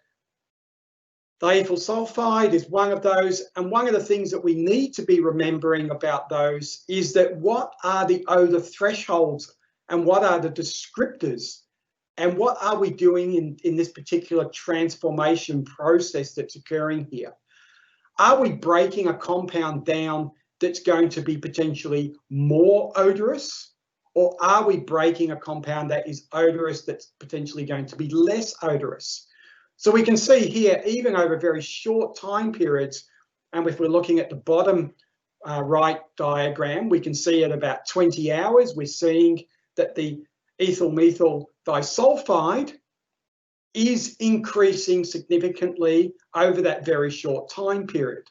diethyl sulfide is one of those. And one of the things that we need to be remembering about those is that what are the odour thresholds and what are the descriptors and what are we doing in this particular transformation process that's occurring here? Are we breaking a compound down that's going to be potentially more odorous, or are we breaking a compound that is odorous that's potentially going to be less odorous? So we can see here, even over very short time periods, and if we're looking at the bottom right diagram, we can see at about 20 hours, we're seeing that the ethyl methyl disulfide is increasing significantly over that very short time period.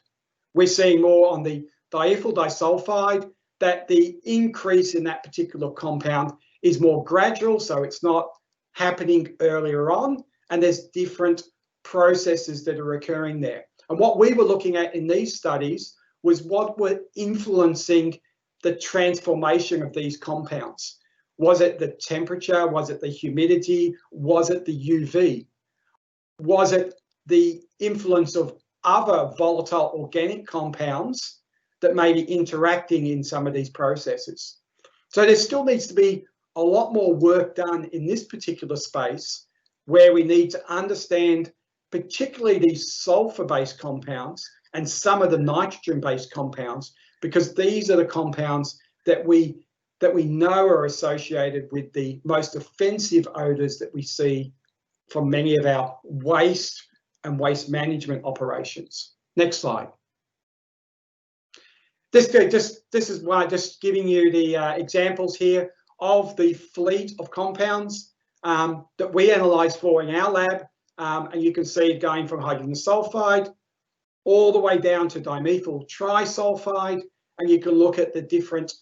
We're seeing more on the diethyl disulfide, that the increase in that particular compound is more gradual, so it's not happening earlier on, and there's different processes that are occurring there. And what we were looking at in these studies was what were influencing the transformation of these compounds. Was it the temperature? Was it the humidity? Was it the UV? Was it the influence of other volatile organic compounds that may be interacting in some of these processes? So there still needs to be a lot more work done in this particular space, where we need to understand particularly these sulfur-based compounds and some of the nitrogen-based compounds, because these are the compounds that we know are associated with the most offensive odours that we see from many of our waste and waste management operations. Next slide. This is why just giving you the examples here of the fleet of compounds that we analyse for in our lab, and you can see it going from hydrogen sulfide all the way down to dimethyl trisulfide, and you can look at the different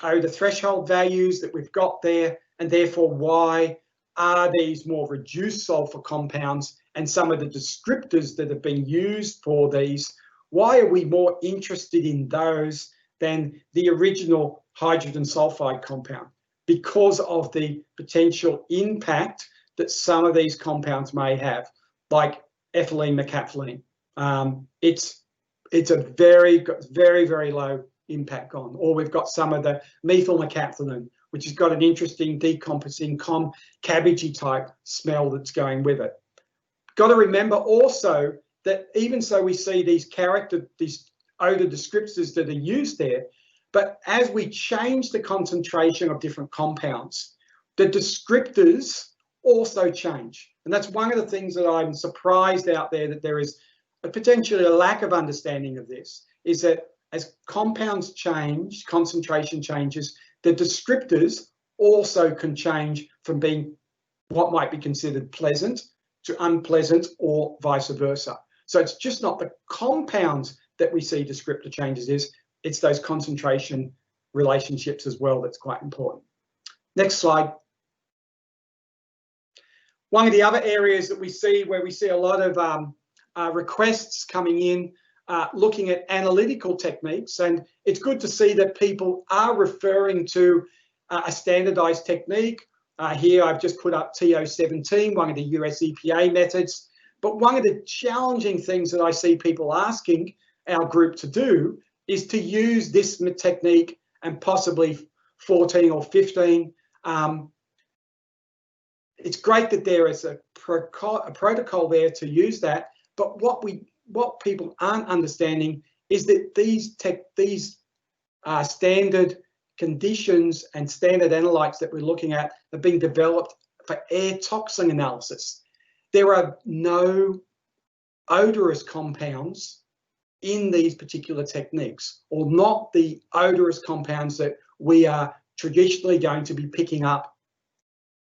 odour threshold values that we've got there, and therefore why are these more reduced sulfur compounds and some of the descriptors that have been used for these, why are we more interested in those than the original hydrogen sulfide compound? Because of the potential impact that some of these compounds may have, like ethylene mercaptan. It's a very, very low impact on. Or we've got some of the methyl mercaptan, which has got an interesting decomposing cabbagey type smell that's going with it. Got to remember also that even so we see these odour descriptors that are used there, but as we change the concentration of different compounds, the descriptors also change. And that's one of the things that I'm surprised out there, that there is potentially a lack of understanding of this, is that as compounds change, concentration changes, the descriptors also can change from being what might be considered pleasant to unpleasant, or vice versa. So it's just not the compounds that we see descriptor changes, it's those concentration relationships as well that's quite important. Next slide. One of the other areas that we see, where we see a lot of requests coming in, looking at analytical techniques, and it's good to see that people are referring to a standardized technique. Here I've just put up TO17, one of the US EPA methods. But one of the challenging things that I see people asking our group to do is to use this technique and possibly 14 or 15. It's great that there is a protocol there to use that, but what people aren't understanding is that these standard conditions and standard analytes that we're looking at are being developed for air toxin analysis. There are no odorous compounds in these particular techniques, or not the odorous compounds that we are traditionally going to be picking up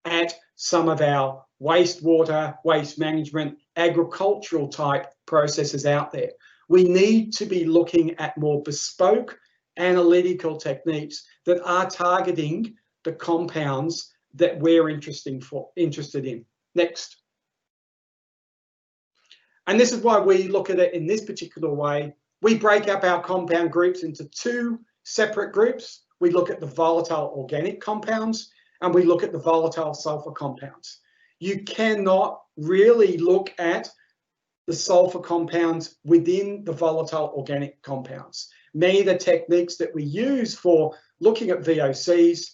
at some of our wastewater, waste management, agricultural type processes out there. We need to be looking at more bespoke analytical techniques that are targeting the compounds that we're interested in. Next. And this is why we look at it in this particular way. We break up our compound groups into two separate groups. We look at the volatile organic compounds and we look at the volatile sulfur compounds. You cannot really look at the sulfur compounds within the volatile organic compounds. Many of the techniques that we use for looking at VOCs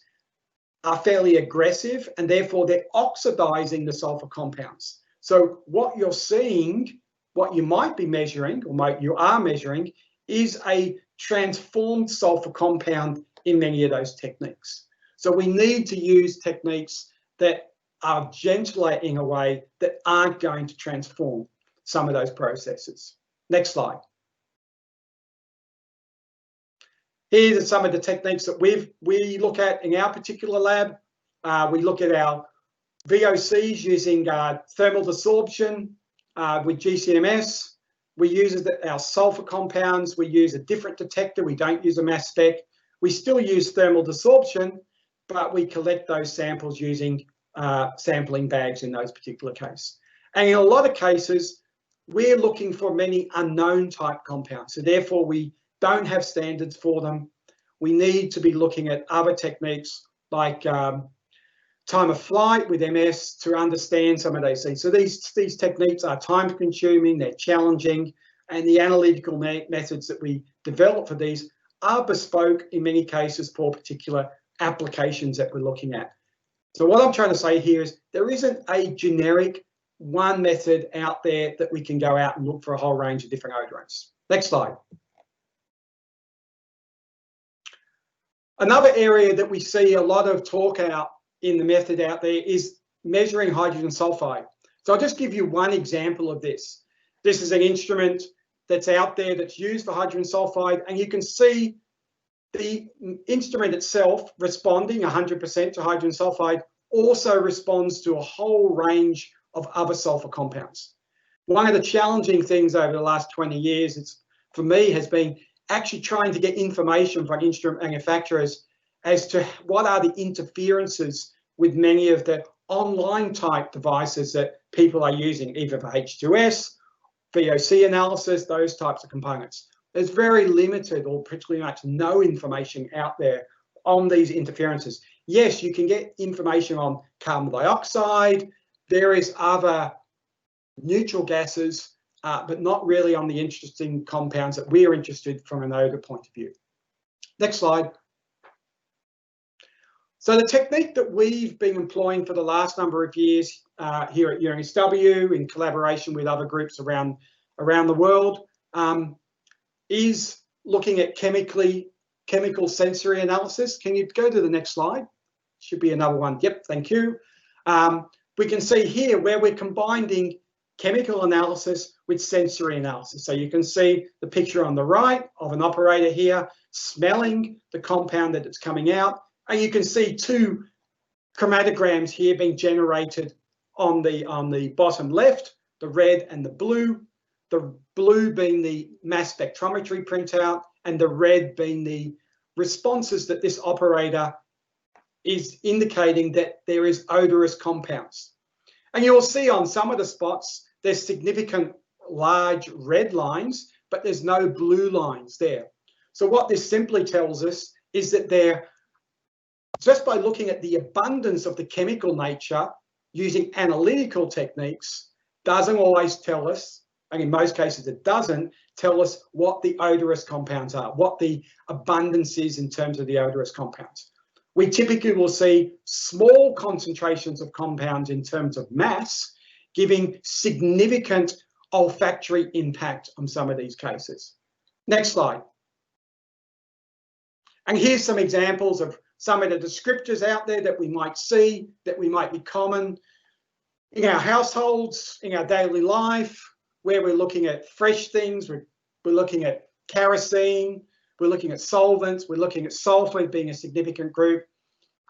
are fairly aggressive, and therefore they're oxidizing the sulfur compounds. So what you're seeing, what you might be measuring, or you are measuring, is a transformed sulfur compound in many of those techniques. So we need to use techniques that are gentler in a way that aren't going to transform some of those processes. Next slide. Here are some of the techniques that we look at in our particular lab. We look at our VOCs using thermal desorption with GCMS. We use our sulfur compounds. We use a different detector. We don't use a mass spec. We still use thermal desorption, but we collect those samples using sampling bags in those particular cases. And in a lot of cases, we're looking for many unknown type compounds. So therefore, we don't have standards for them. We need to be looking at other techniques like time of flight with MS to understand some of these things. So these techniques are time consuming, they're challenging, and the analytical methods that we develop for these are bespoke in many cases for particular applications that we're looking at. So what I'm trying to say here is there isn't a generic one method out there that we can go out and look for a whole range of different odorants. Next slide. Another area that we see a lot of talk out in the method out there is measuring hydrogen sulfide. So I'll just give you one example of this. This is an instrument that's out there that's used for hydrogen sulfide, and you can see the instrument itself responding 100% to hydrogen sulfide also responds to a whole range of other sulfur compounds. One of the challenging things over the last 20 years, for me, has been actually trying to get information from instrument manufacturers as to what are the interferences with many of the online type devices that people are using, either for H2S, VOC analysis, those types of components. There's very limited or pretty much no information out there on these interferences. Yes, you can get information on carbon dioxide, various other neutral gases, but not really on the interesting compounds that we're interested from an odour point of view. Next slide. So the technique that we've been employing for the last number of years here at UNSW, in collaboration with other groups around the world, is looking at chemical sensory analysis. Can you go to the next slide? Should be another one. Yep, thank you. We can see here where we're combining chemical analysis with sensory analysis. So you can see the picture on the right of an operator here smelling the compound that it's coming out, and you can see two chromatograms here being generated on the bottom left, the red and the blue being the mass spectrometry printout, and the red being the responses that this operator is indicating that there is odorous compounds. And you'll see on some of the spots, there's significant large red lines, but there's no blue lines there. So what this simply tells us is that just by looking at the abundance of the chemical nature using analytical techniques doesn't always tell us, and in most cases it doesn't tell us what the odorous compounds are, what the abundance is in terms of the odorous compounds. We typically will see small concentrations of compounds in terms of mass, giving significant olfactory impact on some of these cases. Next slide. And here's some examples of some of the descriptors out there that we might see, that we might be common in our households, in our daily life, where we're looking at fresh things, we're looking at kerosene, we're looking at solvents, we're looking at sulfur being a significant group,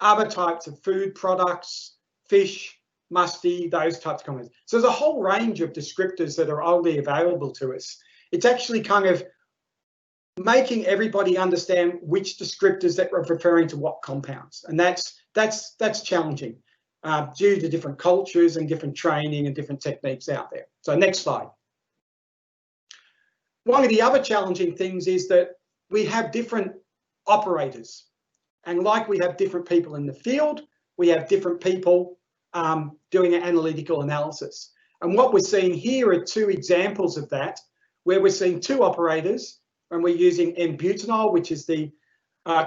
other types of food products, fish, musty, those types of compounds. So there's a whole range of descriptors that are only available to us. It's actually kind of making everybody understand which descriptors that are referring to what compounds, and that's challenging due to different cultures and different training and different techniques out there. So next slide. One of the other challenging things is that we have different operators, and like we have different people in the field, we have different people doing an analytical analysis. And what we're seeing here are two examples of that, where we're seeing two operators, and we're using N-butanol, which is the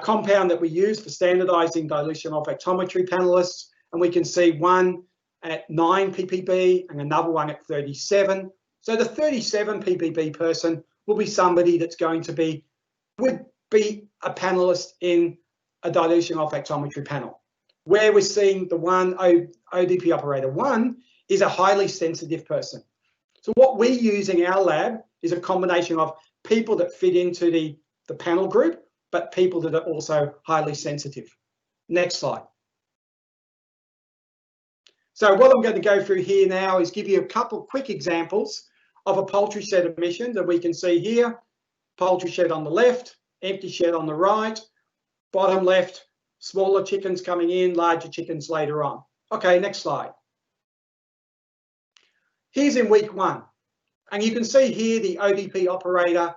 compound that we use for standardizing dilution olfactometry panelists. And we can see one at 9 ppb and another one at 37. So the 37 ppb person will be somebody that's would be a panelist in a dilution olfactometry panel. Where we're seeing the one ODP operator 1 is a highly sensitive person. So what we use in our lab is a combination of people that fit into the panel group, but people that are also highly sensitive. Next slide. So what I'm going to go through here now is give you a couple of quick examples of a poultry shed emission that we can see here. Poultry shed on the left, empty shed on the right, bottom left, smaller chickens coming in, larger chickens later on. Okay, next slide. Here's in week 1. And you can see here the ODP operator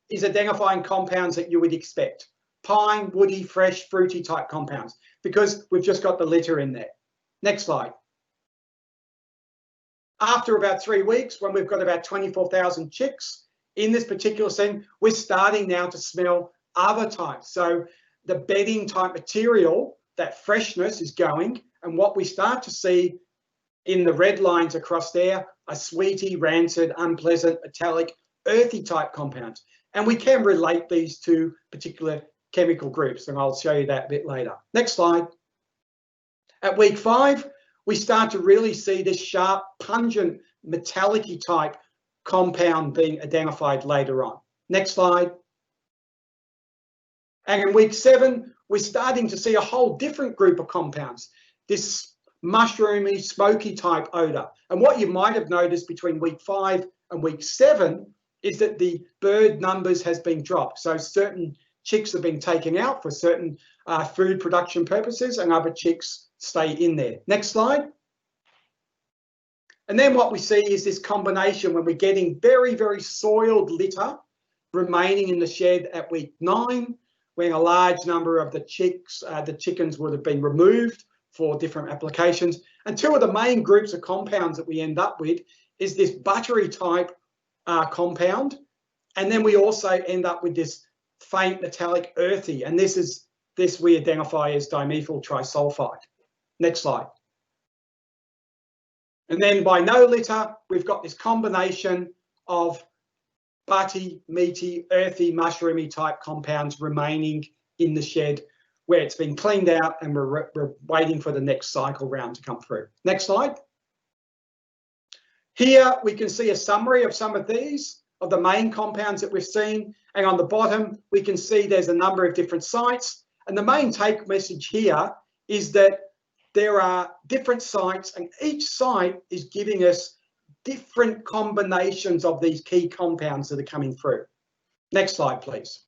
is identifying compounds that you would expect. Pine, woody, fresh, fruity type compounds, because we've just got the litter in there. Next slide. After about 3 weeks, when we've got about 24,000 chicks in this particular setting, we're starting now to smell other types. So the bedding type material, that freshness is going, and what we start to see in the red lines across there are sweety, rancid, unpleasant, metallic, earthy type compounds. And we can relate these to particular chemical groups, and I'll show you that a bit later. Next slide. At week 5, we start to really see this sharp, pungent, metallic-y type compound being identified later on. Next slide. And in week 7, we're starting to see a whole different group of compounds, this mushroomy, smoky type odour. And what you might have noticed between week 5 and week 7 is that the bird numbers has been dropped. So certain chicks have been taken out for certain food production purposes, and other chicks stay in there. Next slide. And then what we see is this combination when we're getting very, very soiled litter remaining in the shed at week 9, when a large number of the chickens would have been removed for different applications. And 2 of the main groups of compounds that we end up with is this buttery type compound, and then we also end up with this faint metallic earthy, and this we identify as dimethyl trisulfide. Next slide. And then by no litter, we've got this combination of butty, meaty, earthy, mushroomy type compounds remaining in the shed where it's been cleaned out, and we're waiting for the next cycle round to come through. Next slide. Here we can see a summary of some of these, of the main compounds that we've seen, and on the bottom we can see there's a number of different sites, and the main take message here is that there are different sites, and each site is giving us different combinations of these key compounds that are coming through. Next slide, please.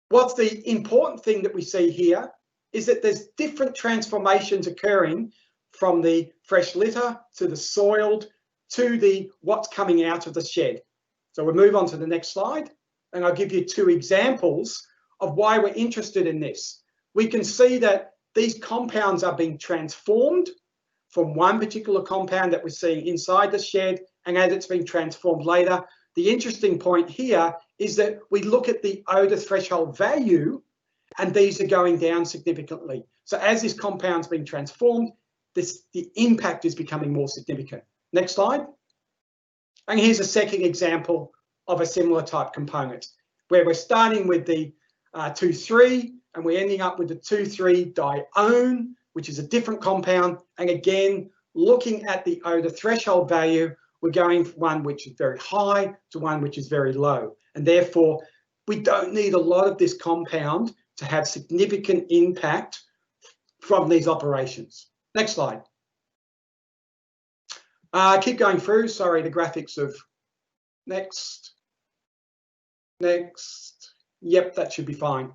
What's the important thing that we see here is that there's different transformations occurring from the fresh litter to the soiled to the what's coming out of the shed. So we'll move on to the next slide, and I'll give you 2 examples of why we're interested in this. We can see that these compounds are being transformed from one particular compound that we're seeing inside the shed, and as it's being transformed later, the interesting point here is that we look at the odour threshold value, and these are going down significantly. So as this compound's being transformed, the impact is becoming more significant. Next slide. And here's a second example of a similar type component, where we're starting with the 2,3, and we're ending up with the 2,3-dione, which is a different compound. And again, looking at the odour threshold value, we're going from one which is very high to one which is very low. And therefore, we don't need a lot of this compound to have significant impact from these operations. Next slide. Keep going through. Sorry, the graphics of next. Yep, that should be fine.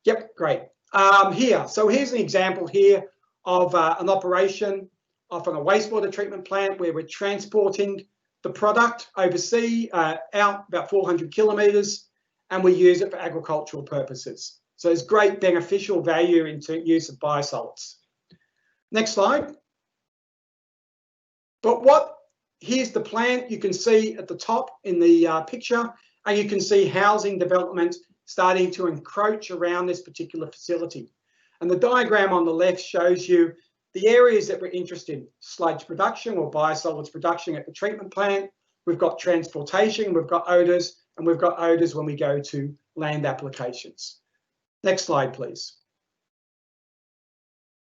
Yep, great. So here's an example here of an operation from a wastewater treatment plant where we're transporting the product overseas out about 400 kilometres, and we use it for agricultural purposes. So there's great beneficial value into use of biosolids. Next slide. But here's the plant you can see at the top in the picture, and you can see housing development starting to encroach around this particular facility. And the diagram on the left shows you the areas that we're interested in: sludge production or biosolids production at the treatment plant. We've got transportation, we've got odours, and we've got odours when we go to land applications. Next slide, please.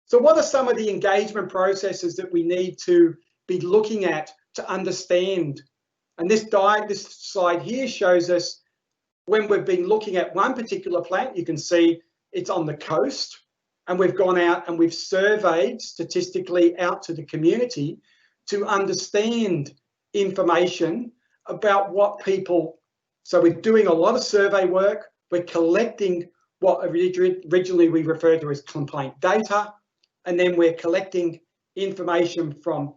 So what are some of the engagement processes that we need to be looking at to understand? And this slide here shows us when we've been looking at one particular plant. You can see it's on the coast, and we've gone out and we've surveyed statistically out to the community to understand information about what people. So we're doing a lot of survey work. We're collecting what originally we referred to as complaint data, and then we're collecting information from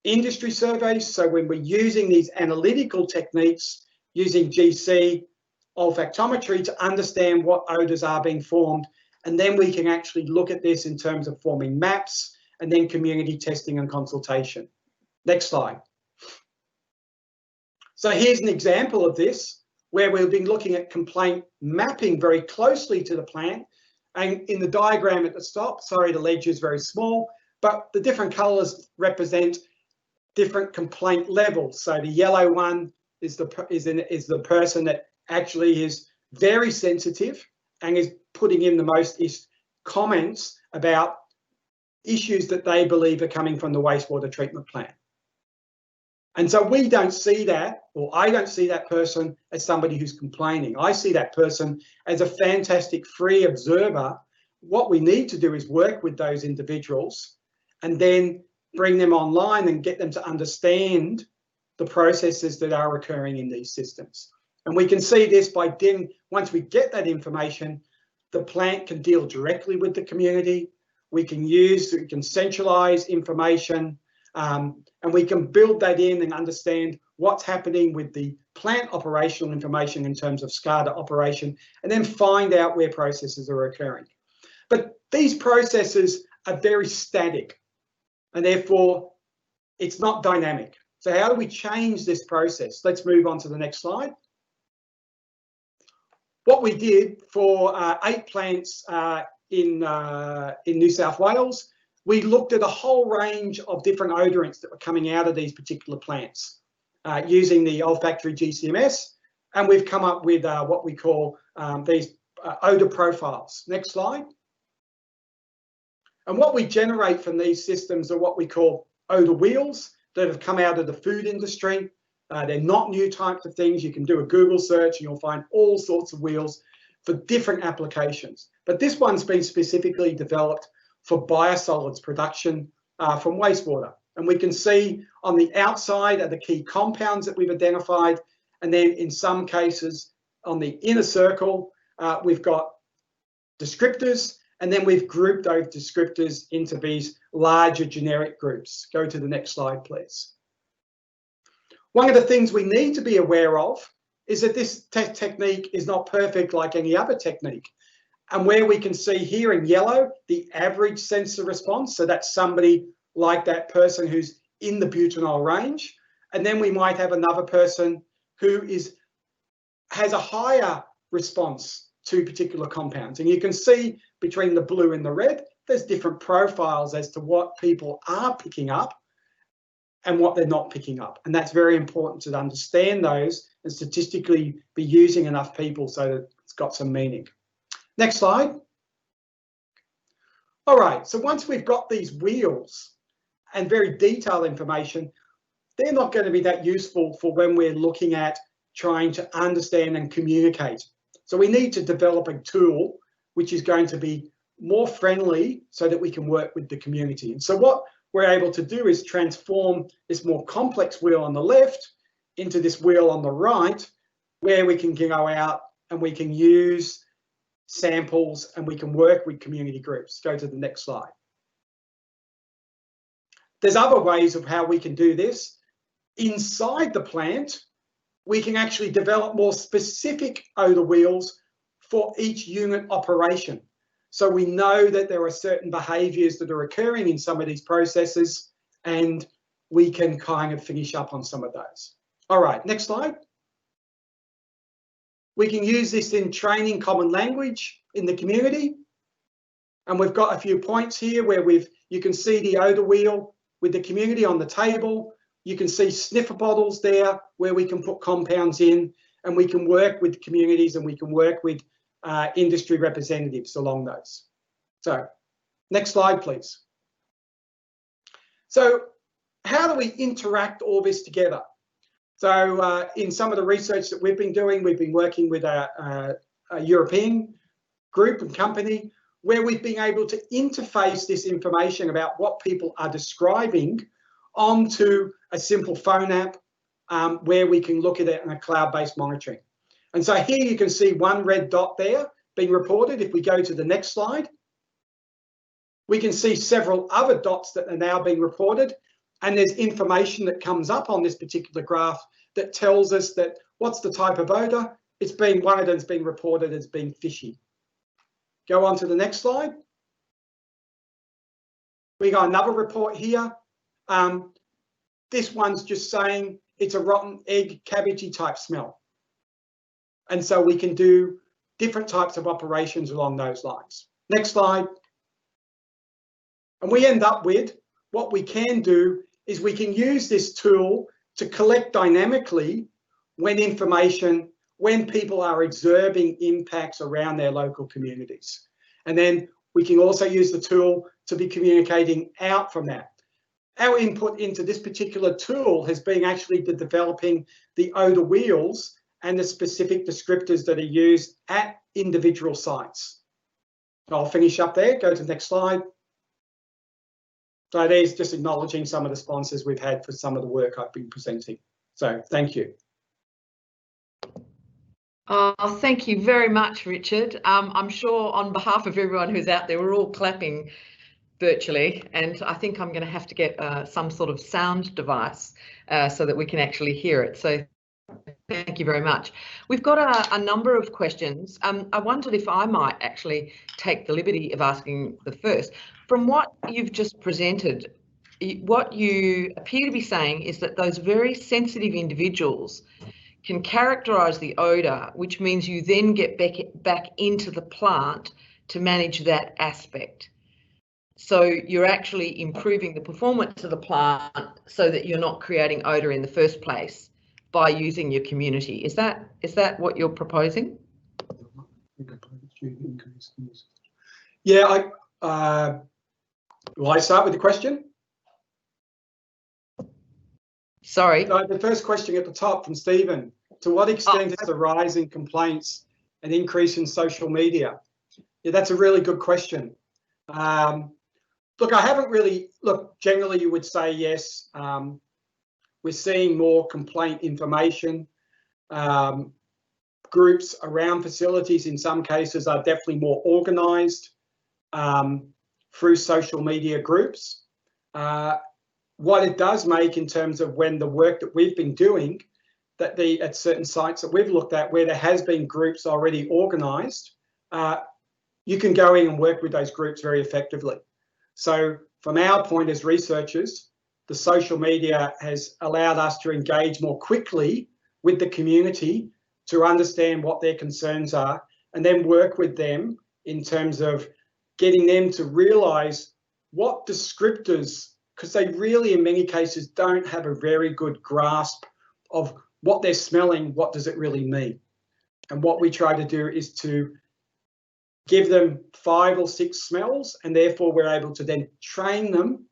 industry surveys. So when we're using these analytical techniques, using GC olfactometry to understand what odours are being formed, and then we can actually look at this in terms of forming maps, and then community testing and consultation. Next slide. So here's an example of this, where we've been looking at complaint mapping very closely to the plant. And in the diagram at the top, sorry, the ledger is very small, but the different colours represent different complaint levels. So the yellow one is the person that actually is very sensitive and is putting in the most comments about issues that they believe are coming from the wastewater treatment plant. And so we don't see that, or I don't see that person as somebody who's complaining. I see that person as a fantastic free observer. What we need to do is work with those individuals and then bring them online and get them to understand the processes that are occurring in these systems. And we can see this by once we get that information, the plant can deal directly with the community. We can centralize information, and we can build that in and understand what's happening with the plant operational information in terms of SCADA operation, and then find out where processes are occurring. But these processes are very static, and therefore it's not dynamic. So how do we change this process? Let's move on to the next slide. What we did for 8 plants in New South Wales, we looked at a whole range of different odorants that were coming out of these particular plants using the olfactory GCMS, and we've come up with what we call these odour profiles. Next slide. And what we generate from these systems are what we call odour wheels that have come out of the food industry. They're not new types of things. You can do a Google search and you'll find all sorts of wheels for different applications. But this one's been specifically developed for biosolids production from wastewater. And we can see on the outside are the key compounds that we've identified. And then in some cases on the inner circle, we've got descriptors, and then we've grouped those descriptors into these larger generic groups. Go to the next slide, please. One of the things we need to be aware of is that this technique is not perfect like any other technique. And where we can see here in yellow, the average sensor response, so that's somebody like that person who's in the butanol range. And then we might have another person who has a higher response to particular compounds. And you can see between the blue and the red, there's different profiles as to what people are picking up and what they're not picking up. And that's very important to understand those and statistically be using enough people so that it's got some meaning. Next slide. All right, so once we've got these wheels and very detailed information, they're not going to be that useful for when we're looking at trying to understand and communicate. So we need to develop a tool which is going to be more friendly so that we can work with the community. And so what we're able to do is transform this more complex wheel on the left into this wheel on the right, where we can go out and we can use samples and we can work with community groups. Go to the next slide. There's other ways of how we can do this. Inside the plant, we can actually develop more specific odour wheels for each unit operation. So we know that there are certain behaviours that are occurring in some of these processes, and we can kind of finish up on some of those. All right, next slide. We can use this in training common language in the community. And we've got a few points here where you can see the odour wheel with the community on the table. You can see sniffer bottles there where we can put compounds in, and we can work with communities and we can work with industry representatives along those. So next slide, please. So how do we interact all this together? So in some of the research that we've been doing, we've been working with a European group and company where we've been able to interface this information about what people are describing onto a simple phone app where we can look at it in a cloud-based monitoring. And so here you can see one red dot there being reported. If we go to the next slide, we can see several other dots that are now being reported. And there's information that comes up on this particular graph that tells us that what's the type of odour. One of them's been reported as being fishy. Go on to the next slide. We got another report here. This one's just saying it's a rotten egg, cabbagey type smell. And so we can do different types of operations along those lines. Next slide. And we end up with what we can do is we can use this tool to collect dynamically when people are observing impacts around their local communities. And then we can also use the tool to be communicating out from that. Our input into this particular tool has been actually the developing the odour wheels and the specific descriptors that are used at individual sites. I'll finish up there, go to the next slide. So there's just acknowledging some of the sponsors we've had for some of the work I've been presenting. So thank you. Oh, thank you very much, Richard. I'm sure on behalf of everyone who's out there, we're all clapping virtually, and I think I'm going to have to get some sort of sound device so that we can actually hear it. So thank you very much. We've got a number of questions. I wondered if I might actually take the liberty of asking the first. From what you've just presented, what you appear to be saying is that those very sensitive individuals can characterise the odour, which means you then get back into the plant to manage that aspect. So you're actually improving the performance of the plant so that you're not creating odour in the first place by using your community. Is that what you're proposing? Yeah, will I start with the question? Sorry. So the first question at the top from Stephen, to what extent is the rise in complaints an increase in social media? Yeah, that's a really good question. Look, I haven't really, generally you would say yes. We're seeing more complaint information. Groups around facilities in some cases are definitely more organised through social media groups. What it does make in terms of when the work that we've been doing, that at certain sites that we've looked at where there has been groups already organised, you can go in and work with those groups very effectively. So from our point as researchers, the social media has allowed us to engage more quickly with the community to understand what their concerns are and then work with them in terms of getting them to realise what descriptors, because they really in many cases don't have a very good grasp of what they're smelling, what does it really mean? And what we try to do is to give them 5 or 6 smells, and therefore we're able to then train them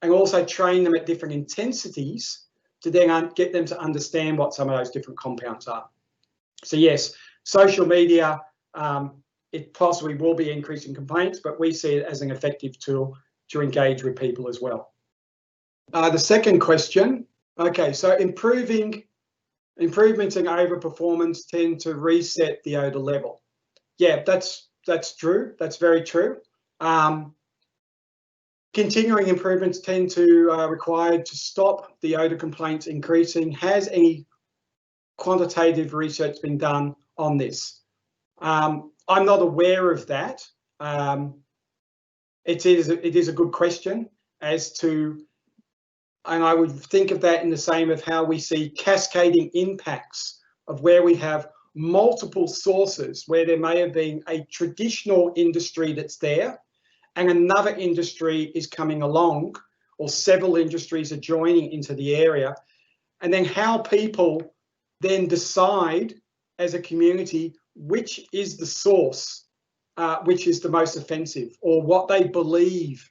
and also train them at different intensities to then get them to understand what some of those different compounds are. So yes, social media, it possibly will be increasing complaints, but we see it as an effective tool to engage with people as well. The second question, okay, so improvements in overperformance tend to reset the odour level. Yeah, that's true. That's very true. Continuing improvements tend to required to stop the odour complaints increasing. Has any quantitative research been done on this? I'm not aware of that. It is a good question as to, and I would think of that in the same of how we see cascading impacts of where we have multiple sources, where there may have been a traditional industry that's there and another industry is coming along, or several industries are joining into the area, and then how people then decide as a community which is the source, which is the most offensive, or what they believe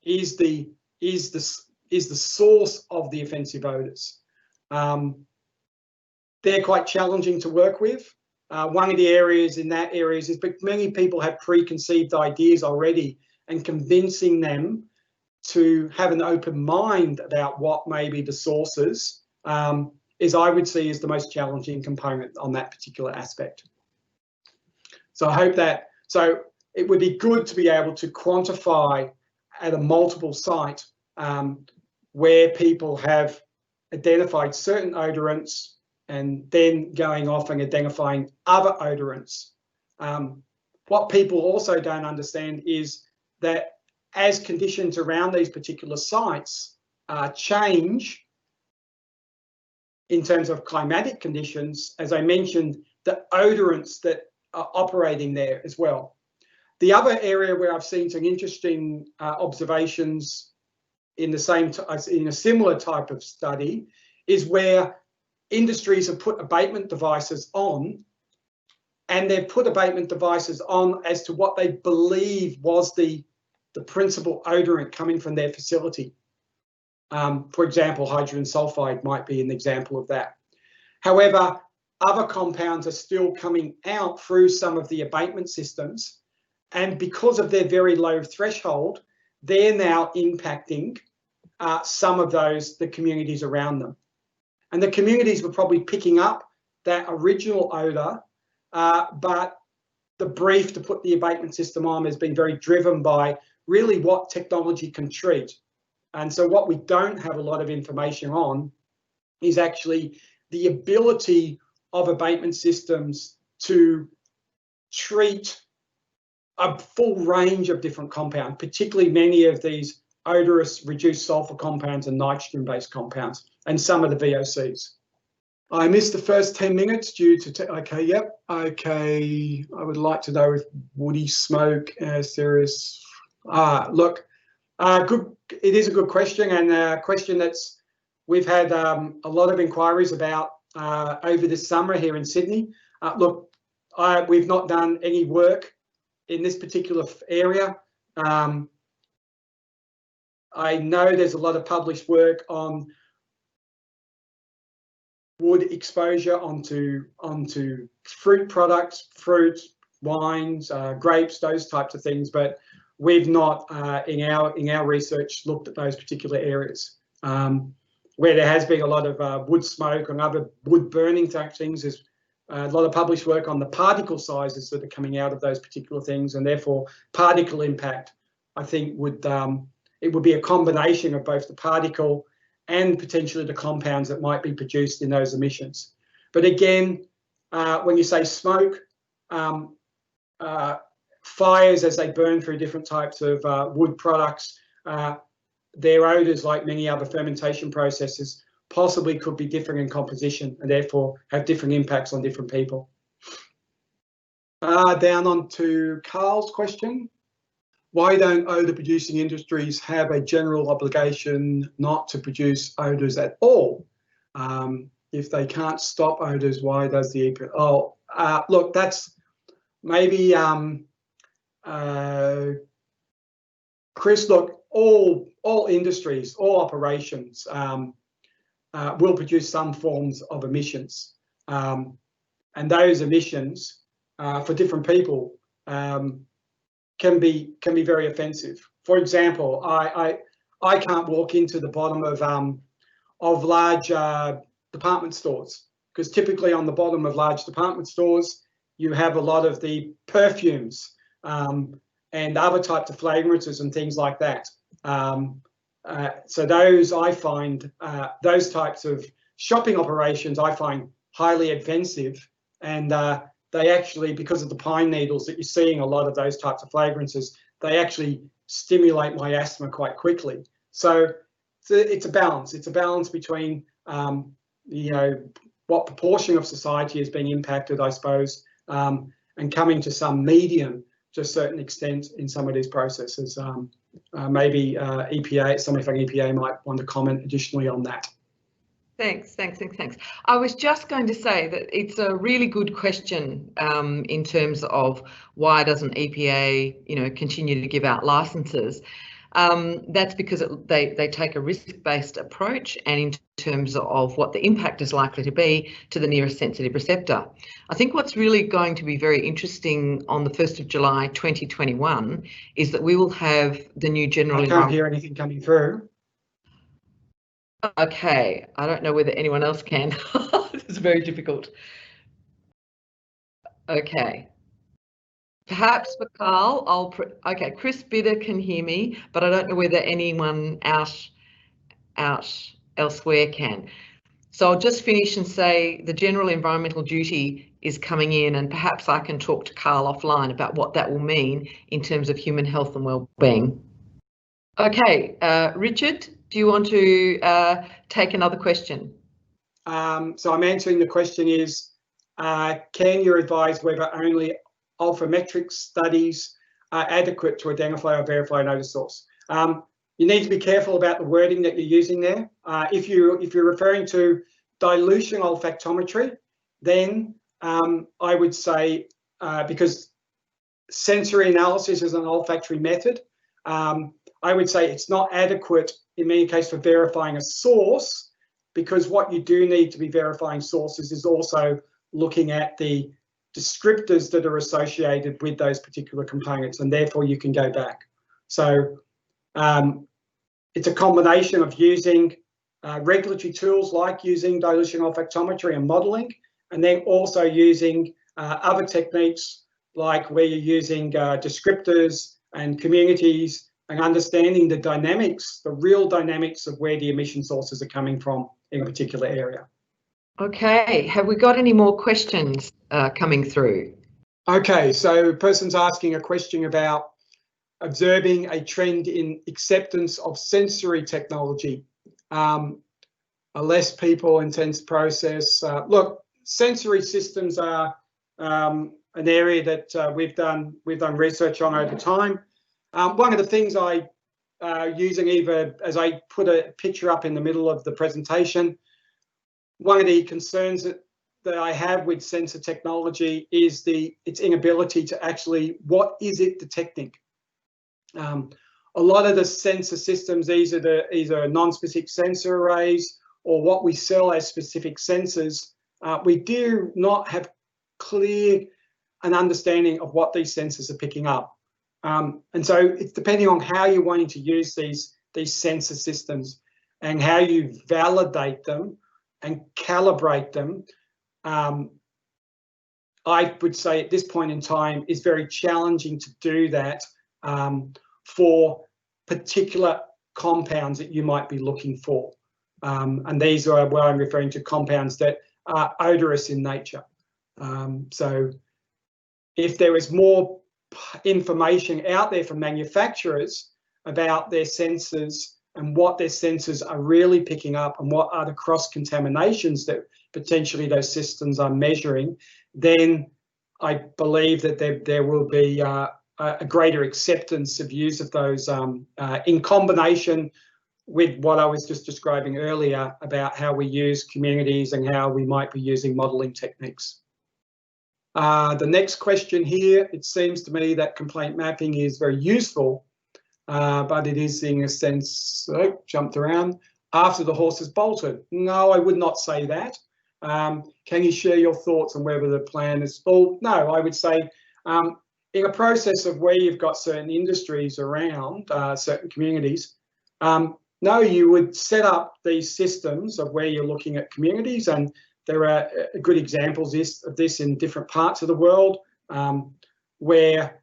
is the source of the offensive odours. They're quite challenging to work with. One of the areas in that area is that many people have preconceived ideas already, and convincing them to have an open mind about what may be the sources is, I would see, is the most challenging component on that particular aspect. So I hope that, so it would be good to be able to quantify at a multiple site where people have identified certain odorants and then going off and identifying other odorants. What people also don't understand is that as conditions around these particular sites change in terms of climatic conditions, as I mentioned, the odorants that are operating there as well. The other area where I've seen some interesting observations in the same in a similar type of study is where industries have put abatement devices on, and they've put abatement devices on as to what they believe was the principal odorant coming from their facility. For example, hydrogen sulfide might be an example of that. However, other compounds are still coming out through some of the abatement systems, and because of their very low threshold, they're now impacting some of the communities around them. And the communities were probably picking up that original odour, but the brief to put the abatement system on has been very driven by really what technology can treat. And so what we don't have a lot of information on is actually the ability of abatement systems to treat a full range of different compounds, particularly many of these odorous reduced sulfur compounds and nitrogen-based compounds, and some of the VOCs. I missed the first 10 minutes due to, okay, yep, okay. I would like to know if woody smoke, serious, look, good, it is a good question, and a question that's, we've had a lot of inquiries about over this summer here in Sydney. Look, we've not done any work in this particular area. I know there's a lot of published work on wood exposure onto fruit products, fruit, wines, grapes, those types of things, but we've not in our research looked at those particular areas. Where there has been a lot of wood smoke and other wood burning type things, there's a lot of published work on the particle sizes that are coming out of those particular things, and therefore particle impact, I think, would it would be a combination of both the particle and potentially the compounds that might be produced in those emissions. But again, when you say smoke, fires as they burn through different types of wood products, their odours, like many other fermentation processes, possibly could be different in composition and therefore have different impacts on different people. Down on to Carl's question. Why don't odour producing industries have a general obligation not to produce odours at all? If they can't stop odours, why does the EPA? Oh, look, that's maybe Chris, look, all industries, all operations will produce some forms of emissions, and those emissions for different people can be very offensive. For example, I can't walk into the bottom of large department stores, because typically on the bottom of large department stores you have a lot of the perfumes and other types of fragrances and things like that. So those, I find, those types of shopping operations I find highly offensive, and they actually, because of the pine needles that you're seeing, a lot of those types of fragrances, they actually stimulate my asthma quite quickly. So it's a balance. It's a balance between, you know, what proportion of society is being impacted, I suppose, and coming to some medium to a certain extent in some of these processes. Maybe EPA, somebody from EPA might want to comment additionally on that. Thanks. I was just going to say that it's a really good question in terms of why doesn't EPA, you know, continue to give out licenses. That's because they take a risk-based approach, and in terms of what the impact is likely to be to the nearest sensitive receptor. I think what's really going to be very interesting on the 1st of July 2021 is that we will have the new general. I can't hear anything coming through. Okay, I don't know whether anyone else can. It's very difficult. Okay. Perhaps for Carl, okay, Chris Bitter can hear me, but I don't know whether anyone out elsewhere can. So I'll just finish and say the general environmental duty is coming in, and perhaps I can talk to Carl offline about what that will mean in terms of human health and well-being. Okay, Richard, do you want to take another question? So I'm answering the question is, can you advise whether only olfactometric studies are adequate to identify or verify an odour source? You need to be careful about the wording that you're using there. If you're referring to dilution olfactometry, then I would say, because sensory analysis is an olfactory method, I would say it's not adequate in many cases for verifying a source, because what you do need to be verifying sources is also looking at the descriptors that are associated with those particular components, and therefore you can go back. So it's a combination of using regulatory tools like using dilution olfactometry and modelling, and then also using other techniques like where you're using descriptors and communities and understanding the dynamics, the real dynamics of where the emission sources are coming from in a particular area. Okay, have we got any more questions coming through? Okay, so a person's asking a question about observing a trend in acceptance of sensory technology. A less people-intense process. Look, sensory systems are an area that we've done research on over time. One of the things I using either, as I put a picture up in the middle of the presentation, one of the concerns that I have with sensor technology is its inability to actually, what is it detecting? A lot of the sensor systems, either non-specific sensor arrays or what we sell as specific sensors, we do not have clear an understanding of what these sensors are picking up. And so it's depending on how you're wanting to use these sensor systems and how you validate them and calibrate them. I would say at this point in time is very challenging to do that for particular compounds that you might be looking for. And these are where I'm referring to compounds that are odorous in nature. So if there is more information out there from manufacturers about their sensors and what their sensors are really picking up and what are the cross-contaminations that potentially those systems are measuring, then I believe that there will be a greater acceptance of use of those in combination with what I was just describing earlier about how we use communities and how we might be using modelling techniques. The next question here, it seems to me that complaint mapping is very useful, but it is in a sense, jumped around, after the horse has bolted. No, I would not say that. Can you share your thoughts on whether the plan is full? No, I would say in a process of where you've got certain industries around, certain communities, no, you would set up these systems of where you're looking at communities, and there are good examples of this in different parts of the world where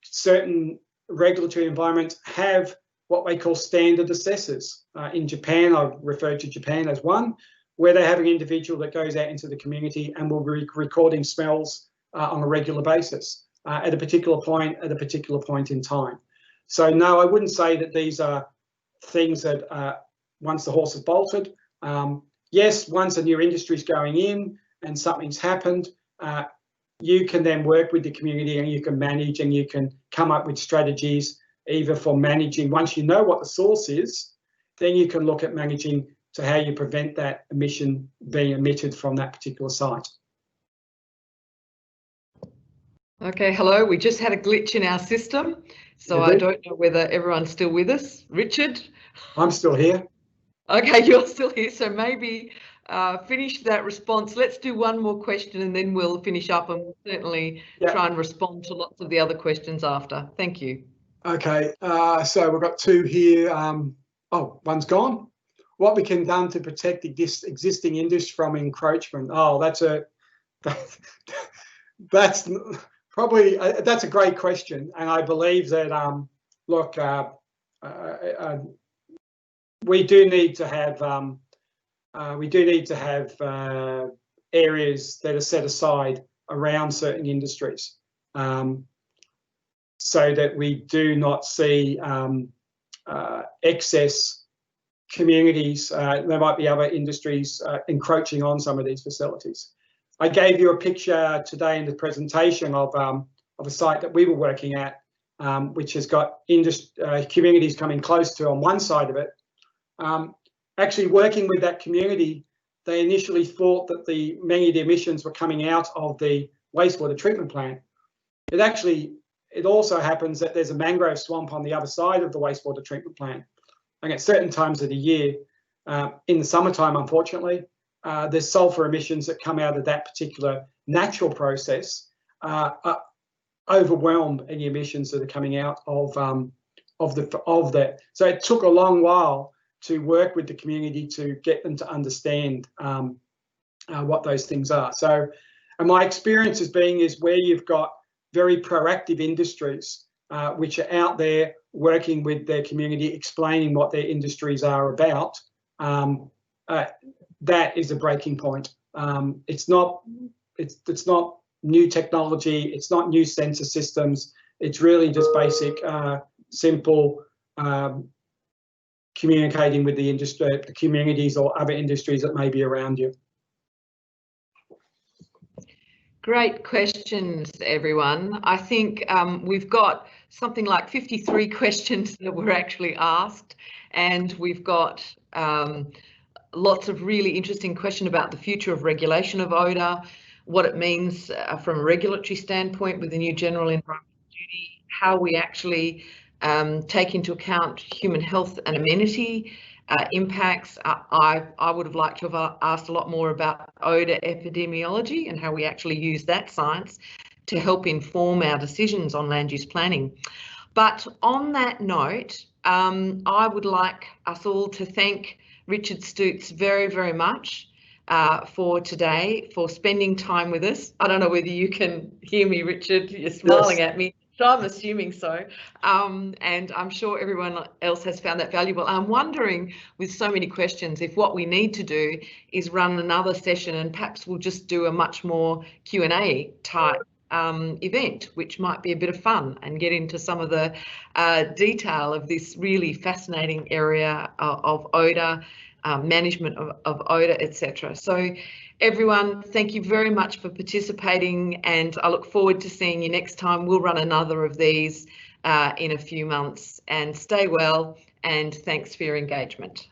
certain regulatory environments have what they call standard assessors. In Japan, I've referred to Japan as one, where they have an individual that goes out into the community and will be recording smells on a regular basis at a particular point in time. So no, I wouldn't say that these are things that once the horse has bolted. Yes, once a new industry is going in and something's happened, you can then work with the community and you can manage and you can come up with strategies either for managing. Once you know what the source is, then you can look at managing to how you prevent that emission being emitted from that particular site. Okay, hello. We just had a glitch in our system, so I don't know whether everyone's still with us. Richard? I'm still here. Okay, you're still here, so maybe finish that response. Let's do one more question and then we'll finish up, and we'll certainly try and respond to lots of the other questions after. Thank you. Okay, so we've got two here. Oh, one's gone. What we can do to protect the existing industry from encroachment? Oh, that's probably that's a great question, and I believe that look, we do need to have areas that are set aside around certain industries, so that we do not see excess communities. There might be other industries encroaching on some of these facilities. I gave you a picture today in the presentation of a site that we were working at, which has got communities coming close to on one side of it. Actually working with that community they initially thought that many of the emissions were coming out of the wastewater treatment plant. It also happens that there's a mangrove swamp on the other side of the wastewater treatment plant. And at certain times of the year, in the summertime, unfortunately, there's sulfur emissions that come out of that particular natural process, overwhelm any emissions that are coming out of that. So it took a long while to work with the community to get them to understand what those things are. So, and my experience is where you've got very proactive industries which are out there working with their community, explaining what their industries are about, that is a breaking point. It's not new technology, it's not new sensor systems, it's really just basic, simple communicating with the industry, the communities or other industries that may be around you. Great questions, everyone. I think we've got something like 53 questions that were actually asked, and we've got lots of really interesting questions about the future of regulation of odour, what it means from a regulatory standpoint with the new general environmental duty, how we actually take into account human health and amenity impacts. I would have liked to have asked a lot more about odour epidemiology and how we actually use that science to help inform our decisions on land use planning. But on that note, I would like us all to thank Richard Stuetz very, very much for today, for spending time with us. I don't know whether you can hear me, Richard. You're smiling at me. So I'm assuming so. And I'm sure everyone else has found that valuable. I'm wondering, with so many questions, if what we need to do is run another session, and perhaps we'll just do a much more Q&A type event, which might be a bit of fun and get into some of the detail of this really fascinating area of odour, management of odour, etc. So everyone, thank you very much for participating, and I look forward to seeing you next time. We'll run another of these in a few months, and stay well, and thanks for your engagement.